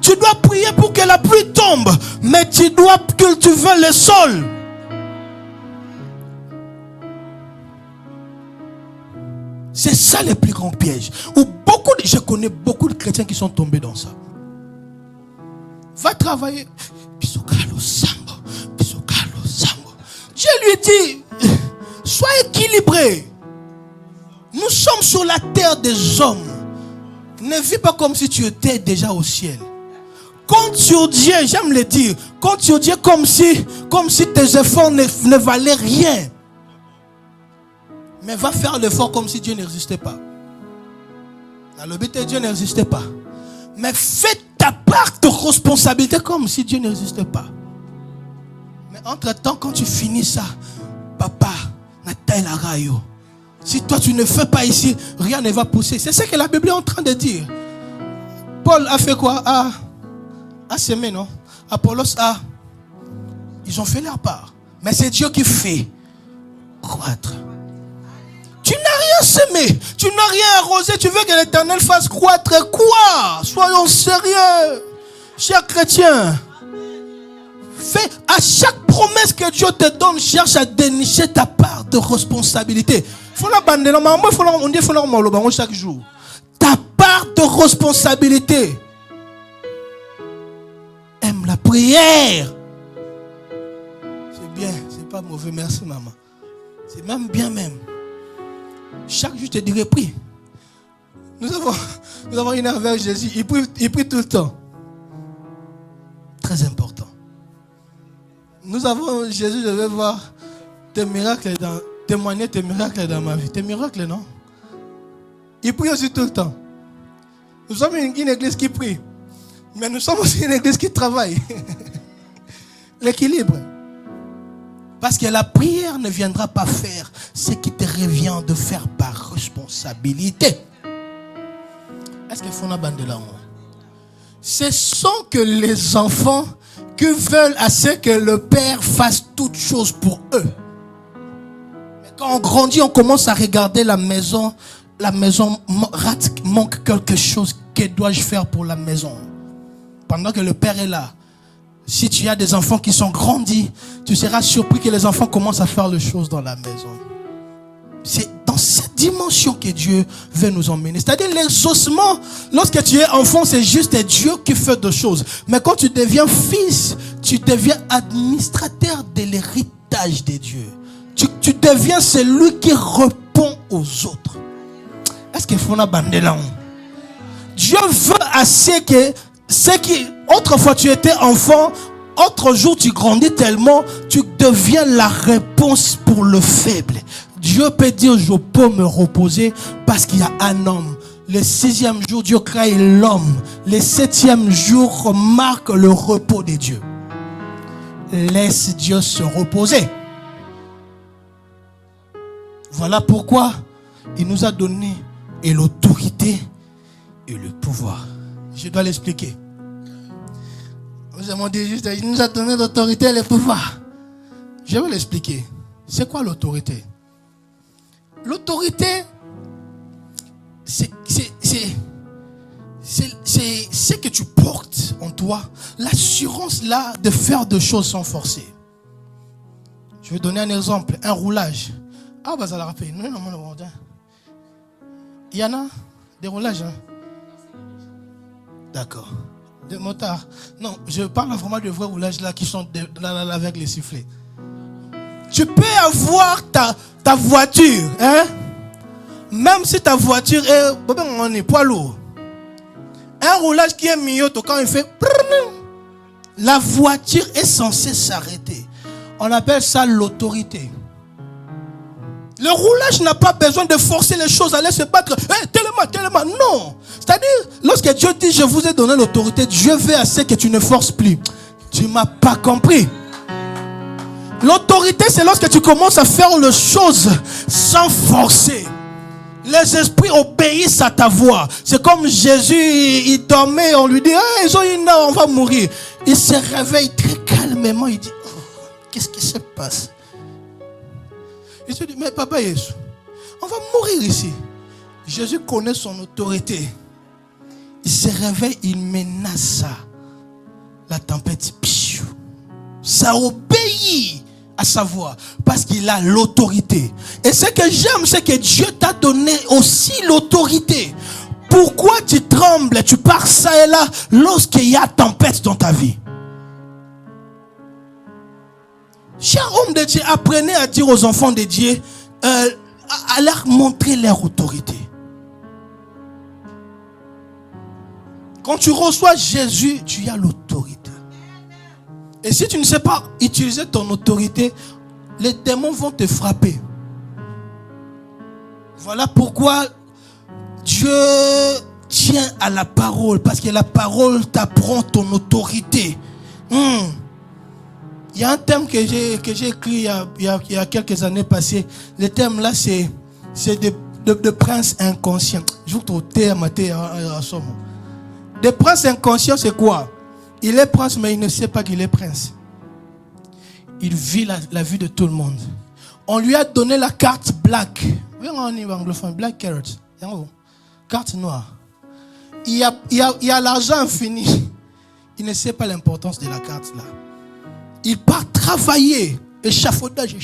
Tu dois prier pour que la pluie tombe. Mais tu dois cultiver le sol. C'est ça le plus grand piège. Je connais beaucoup de chrétiens qui sont tombés dans ça. Va travailler. Dieu lui dit, sois équilibré. Nous sommes sur la terre des hommes. Ne vis pas comme si tu étais déjà au ciel. Compte sur Dieu, j'aime le dire. Compte sur Dieu comme si tes efforts ne valaient rien. Mais va faire l'effort comme si Dieu n'existait pas. Dans le but, Dieu n'existait pas. Mais fais ta part de responsabilité comme si Dieu n'existait pas. Entre-temps, quand tu finis ça, papa, si toi tu ne fais pas ici, rien ne va pousser. C'est ce que la Bible est en train de dire. Paul a fait quoi? A semé, non? Apollos a. Ils ont fait leur part. Mais c'est Dieu qui fait croître. Tu n'as rien semé, tu n'as rien arrosé, tu veux que l'Éternel fasse croître quoi? Soyons sérieux, chers chrétiens. Fais à chaque promesse que Dieu te donne, cherche à dénicher ta part de responsabilité. Faut la bande, on dit faut la chaque jour. Ta part de responsabilité. Aime la prière. C'est bien, c'est pas mauvais, merci maman. C'est même bien même. Chaque jour, je te dirai prie. Nous avons une heure avec Jésus. Il prie tout le temps. Très important. Nous avons Jésus, je vais voir tes miracles, témoigner tes miracles dans ma vie. Tes miracles, non? Il prie aussi tout le temps. Nous sommes une église qui prie. Mais nous sommes aussi une église qui travaille. L'équilibre. Parce que la prière ne viendra pas faire ce qui te revient de faire par responsabilité. Est-ce qu'il faut une bande là? Ce sont que les enfants qui veulent assez que le Père fasse toutes choses pour eux. Mais quand on grandit, on commence à regarder la maison. La maison manque quelque chose. Que dois-je faire pour la maison? Pendant que le Père est là. Si tu as des enfants qui sont grandis, tu seras surpris que les enfants commencent à faire les choses dans la maison. C'est dans cette dimension que Dieu veut nous emmener. C'est-à-dire les ossements, lorsque tu es enfant, c'est juste Dieu qui fait des choses. Mais quand tu deviens fils, tu deviens administrateur de l'héritage de Dieu. Tu deviens celui qui répond aux autres. Est-ce qu'il faut une bande là? Dieu veut assez que ce qui, autrefois tu étais enfant, autre jour tu grandis tellement, tu deviens la réponse pour le faible. Dieu peut dire je peux me reposer parce qu'il y a un homme. Le 6e jour, Dieu crée l'homme. Le 7e jour marque le repos de Dieu. Laisse Dieu se reposer. Voilà pourquoi il nous a donné et l'autorité et le pouvoir. Je dois l'expliquer. Nous avons dit juste, il nous a donné l'autorité et le pouvoir. Je vais l'expliquer. C'est quoi l'autorité? L'autorité, c'est ce que tu portes en toi, l'assurance là de faire des choses sans forcer. Je vais donner un exemple, un roulage. Ah, bah ça l'a rappelé. Il y en a des roulages. Hein? D'accord. Des motards. Non, je parle vraiment de vrais roulages là qui sont là avec les sifflets. Tu peux avoir ta voiture, hein? Même si ta voiture est poids lourd. Un roulage qui est mieux, quand il fait, la voiture est censée s'arrêter. On appelle ça l'autorité. Le roulage n'a pas besoin de forcer les choses, aller se battre. Tellement. Non. C'est-à-dire, lorsque Dieu dit, je vous ai donné l'autorité, Dieu veut assez que tu ne forces plus. Tu ne m'as pas compris. L'autorité, c'est lorsque tu commences à faire les choses sans forcer. Les esprits obéissent à ta voix. C'est comme Jésus, il dormait, on lui dit, on va mourir. Il se réveille très calmement, il dit, qu'est-ce qui se passe? Il se dit, mais papa Jésus, on va mourir ici. Jésus connaît son autorité. Il se réveille, il menace ça. La tempête, ça obéit à sa voix parce qu'il a l'autorité. Et ce que j'aime, c'est que Dieu t'a donné aussi l'autorité. Pourquoi tu trembles, tu pars ça et là lorsqu'il y a tempête dans ta vie? Chers hommes de Dieu, apprenez à dire aux enfants de Dieu, à leur montrer leur autorité. Quand tu reçois Jésus, tu as l'autorité. Et si tu ne sais pas utiliser ton autorité, les démons vont te frapper. Voilà pourquoi Dieu tient à la parole. Parce que la parole t'apprend ton autorité. Il y a un thème que j'ai écrit il y a quelques années passées. Le thème là, c'est de princes inconscients. Je vous terme, des princes inconscients, c'est quoi? Il est prince, mais il ne sait pas qu'il est prince. Il vit la vie de tout le monde. On lui a donné la carte black. Oui, on est anglophone, black carrot. Carte noire. Il y a l'argent infini. Il ne sait pas l'importance de la carte là. Il part travailler, échafaudage,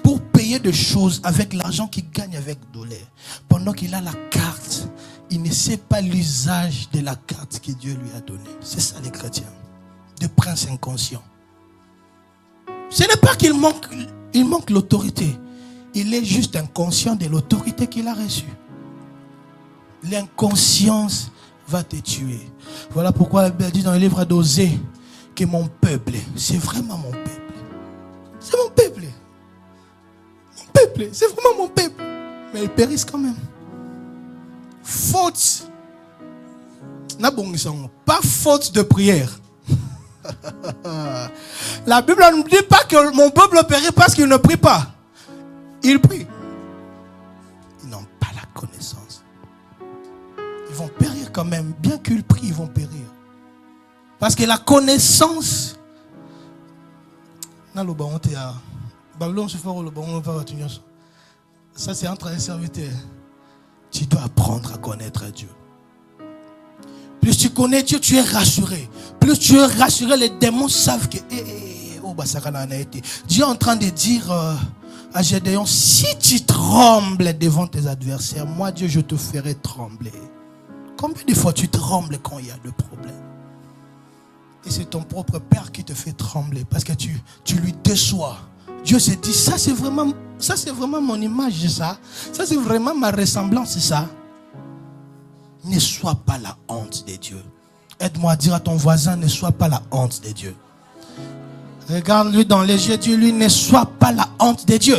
pour payer des choses avec l'argent qu'il gagne avec douleur. Pendant qu'il a la carte, il ne sait pas l'usage de la carte que Dieu lui a donnée. C'est ça les chrétiens, des princes inconscients. Ce n'est pas qu'il manque l'autorité. Il est juste inconscient de l'autorité qu'il a reçue. L'inconscience va te tuer. Voilà pourquoi la Bible dit dans le livre d'Osée que mon peuple, c'est vraiment mon peuple. C'est mon peuple. Mon peuple, c'est vraiment mon peuple. Mais ils périssent quand même. Faute. Pas faute de prière. La Bible ne dit pas que mon peuple périt parce qu'il ne prie pas. Il prie. Ils n'ont pas la connaissance. Ils vont périr quand même. Bien qu'ils prient, ils vont périr. Parce que la connaissance. Ça, c'est entre les serviteurs. Tu dois apprendre à connaître Dieu. Plus tu connais Dieu, tu es rassuré. Plus tu es rassuré, les démons savent que Dieu est en train de dire à Gédéon, si tu trembles devant tes adversaires, moi Dieu, je te ferai trembler. Combien de fois tu trembles quand il y a des problèmes? Et c'est ton propre père qui te fait trembler parce que tu lui déçois. Dieu se dit, ça c'est vraiment mon image, ça c'est vraiment ma ressemblance, c'est ça. Ne sois pas la honte de Dieu. Aide-moi à dire à ton voisin, ne sois pas la honte de Dieu. Regarde-lui dans les yeux, dis-lui, ne sois pas la honte de Dieu.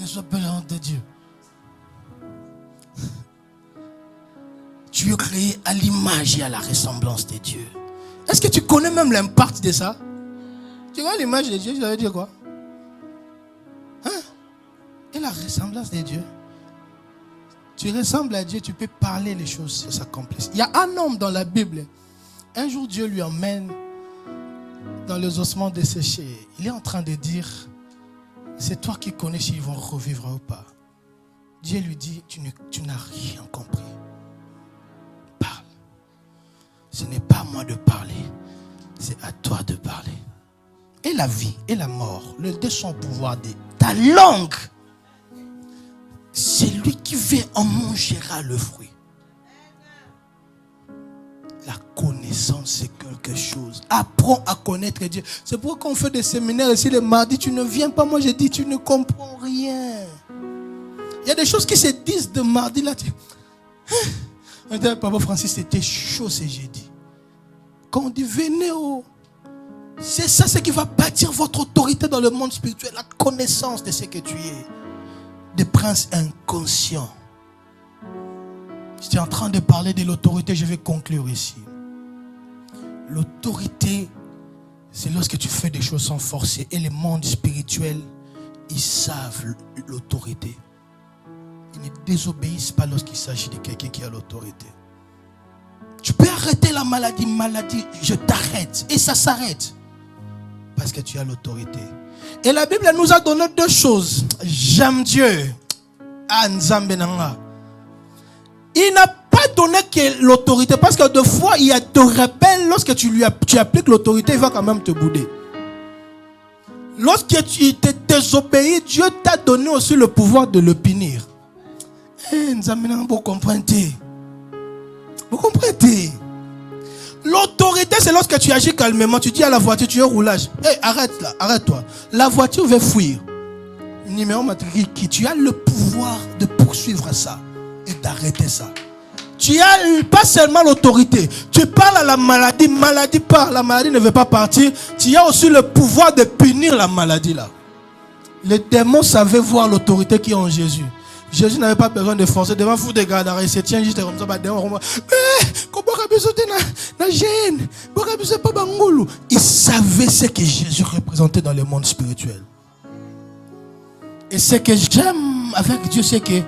Ne sois pas la honte de Dieu. Tu es créé à l'image et à la ressemblance de Dieu. Est-ce que tu connais même l'impact de ça? Tu vois l'image de Dieu, ça veut dire quoi? Hein? Et la ressemblance de Dieu. Tu ressembles à Dieu, tu peux parler les choses s'accomplissent. Il y a un homme dans la Bible. Un jour, Dieu lui emmène dans les ossements desséchés. Il est en train de dire, c'est toi qui connais s'ils vont revivre ou pas. Dieu lui dit, tu n'as rien compris. Parle. Ce n'est pas à moi de parler, c'est à toi de parler. Et la vie et la mort, le deux sont au pouvoir de ta langue. Celui qui veut en mangera le fruit. La connaissance, c'est quelque chose. Apprends à connaître Dieu. C'est pourquoi quand on fait des séminaires ici le mardi, tu ne viens pas. Moi, je dis, tu ne comprends rien. Il y a des choses qui se disent de mardi là. On dit, Papa Francis, c'était chaud ce jeudi. Quand on dit, venez c'est ça ce qui va bâtir votre autorité dans le monde spirituel. La connaissance de ce que tu es. Des princes inconscients. J'étais en train de parler de l'autorité, je vais conclure ici. L'autorité, c'est lorsque tu fais des choses sans forcer. Et les mondes spirituels, ils savent l'autorité. Ils ne désobéissent pas lorsqu'il s'agit de quelqu'un qui a l'autorité. Tu peux arrêter la maladie, je t'arrête. Et ça s'arrête. Parce que tu as l'autorité. Et la Bible nous a donné deux choses. J'aime Dieu. Il n'a pas donné que l'autorité. Parce que des fois, il y a de rebelles. Lorsque tu appliques l'autorité, il va quand même te bouder. Lorsque tu te désobéis, Dieu t'a donné aussi le pouvoir de le punir. Vous comprenez? Vous comprenez? L'autorité, c'est lorsque tu agis calmement. Tu dis à la voiture, tu es au roulage. Arrête là, arrête-toi. La voiture va fuir. Numéro matricule, tu as le pouvoir de poursuivre ça et d'arrêter ça. Tu as pas seulement l'autorité. Tu parles à la maladie, maladie part, la maladie ne veut pas partir. Tu as aussi le pouvoir de punir la maladie là. Les démons savaient voir l'autorité qui est en Jésus. Jésus n'avait pas besoin de forcer. Devant vous de garder, il se tient juste comme ça. Il savait ce que Jésus représentait dans le monde spirituel. Et ce que j'aime avec Dieu, c'est qu'il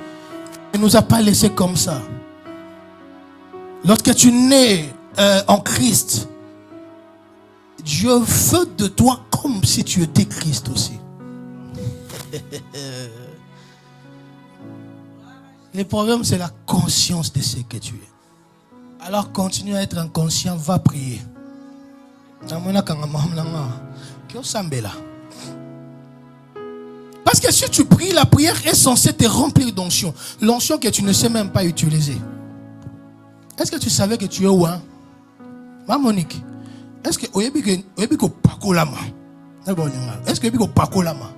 ne nous a pas laissé comme ça. Lorsque tu nais en Christ, Dieu veut de toi comme si tu étais Christ aussi. Le problème, c'est la conscience de ce que tu es. Alors continue à être inconscient, va prier. Parce que si tu pries, la prière est censée te remplir d'onction. L'onction que tu ne sais même pas utiliser. Est-ce que tu savais que tu es où, hein? Ma Monique, est-ce que Oyebiko Pakolama? Est-ce que Oyebiko Pakolama?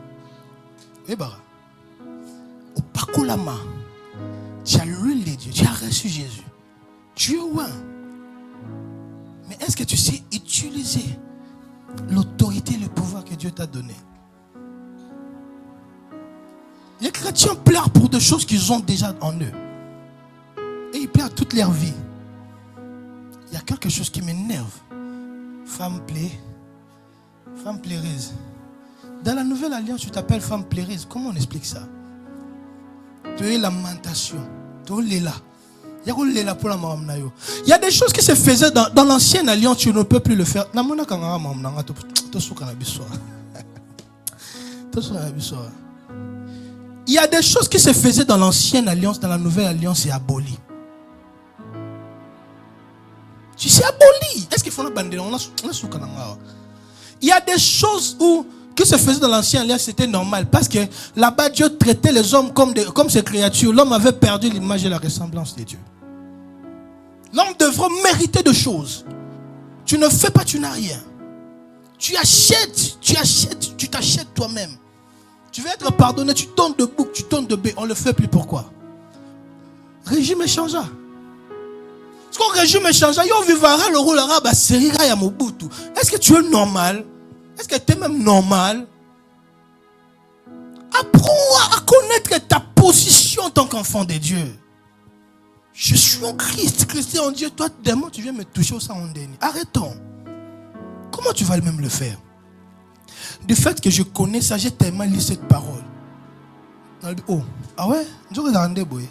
Au Pakolama, tu as l'huile de Dieu, tu as reçu Jésus. Tu es où, hein? Mais est-ce que tu sais utiliser l'autorité et le pouvoir que Dieu t'a donné? Les chrétiens pleurent pour des choses qu'ils ont déjà en eux. Et ils pleurent toute leur vie. Il y a quelque chose qui m'énerve. Femme plaireuse. Dans la nouvelle alliance, tu t'appelles femme plaireuse. Comment on explique ça? Tu es lamentation. Tu es là. Il y a des choses qui se faisaient dans l'ancienne alliance, tu ne peux plus le faire. Il y a des choses qui se faisaient dans l'ancienne alliance, dans la nouvelle alliance, c'est aboli. Tu sais, aboli. Est-ce qu'il faut la bander? Il y a des choses qui se faisaient dans l'ancienne alliance, c'était normal. Parce que là-bas, Dieu traitait les hommes comme ses créatures. L'homme avait perdu l'image et la ressemblance de Dieu. L'homme devrait mériter de choses. Tu ne fais pas, tu n'as rien. Tu t'achètes toi-même. Tu veux être pardonné, tu tournes de bouc, tu tournes de bête. On ne le fait plus, pourquoi? Régime changea. Parce qu'au régime changea, yo vivara le rôle arabe, serira ya mobutu. Est-ce que tu es normal? Est-ce que tu es même normal? Apprends à connaître ta position en tant qu'enfant de Dieu. Je suis en Christ. Christ est en Dieu. Toi, démon, tu viens me toucher au sang en dernier. Arrêtons. Comment tu vas même le faire? Du fait que je connais ça, j'ai tellement lu cette parole. Oh, ah ouais? Je regarde, boy.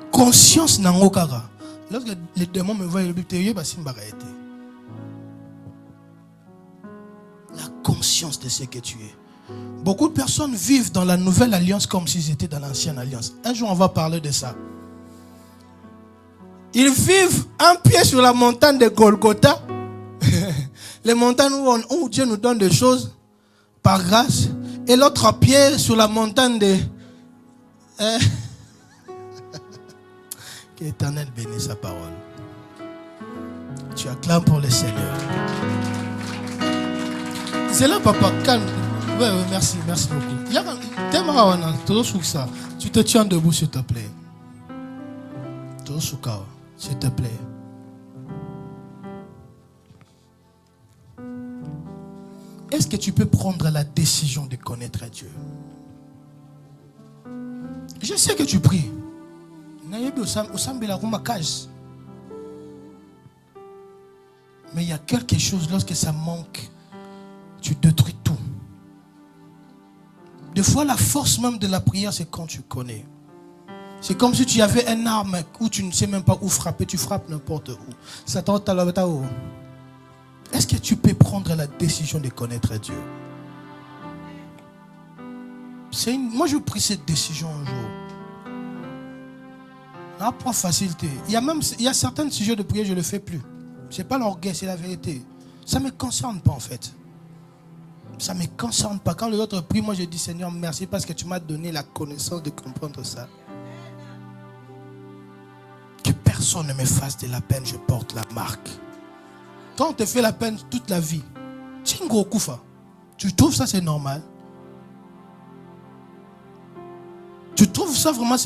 Conscience n'en kara. Lorsque les démons me voient, ils disent, la conscience de ce que tu es. Beaucoup de personnes vivent dans la nouvelle alliance comme s'ils étaient dans l'ancienne alliance. Un jour, on va parler de ça. Ils vivent un pied sur la montagne de Golgotha. Les montagnes où Dieu nous donne des choses par grâce. Et l'autre pied sur la montagne de... Que l'Éternel bénisse sa parole. Tu acclames pour le Seigneur. C'est là, papa. Calme. Oui, merci beaucoup. Tu te tiens debout, s'il te plaît. S'il te plaît. Est-ce que tu peux prendre la décision de connaître Dieu? Je sais que tu pries. Mais il y a quelque chose, lorsque ça manque, tu détruis tout. Des fois, la force même de la prière, c'est quand tu connais. C'est comme si tu avais une arme où tu ne sais même pas où frapper. Tu frappes n'importe où. Satan t'a. Est-ce que tu peux prendre la décision de connaître Dieu? Moi, je pris cette décision un jour. Non, pas facilité. Il y a certains sujets de prière, je ne le fais plus. Ce n'est pas l'orgueil, c'est la vérité. Ça ne me concerne pas en fait. Ça ne me concerne pas. Quand les autres prient, moi je dis Seigneur, merci parce que tu m'as donné la connaissance de comprendre ça. Que personne ne me fasse de la peine, je porte la marque. Quand on te fait la peine toute la vie, tu trouves ça c'est normal? Tu trouves ça vraiment c'est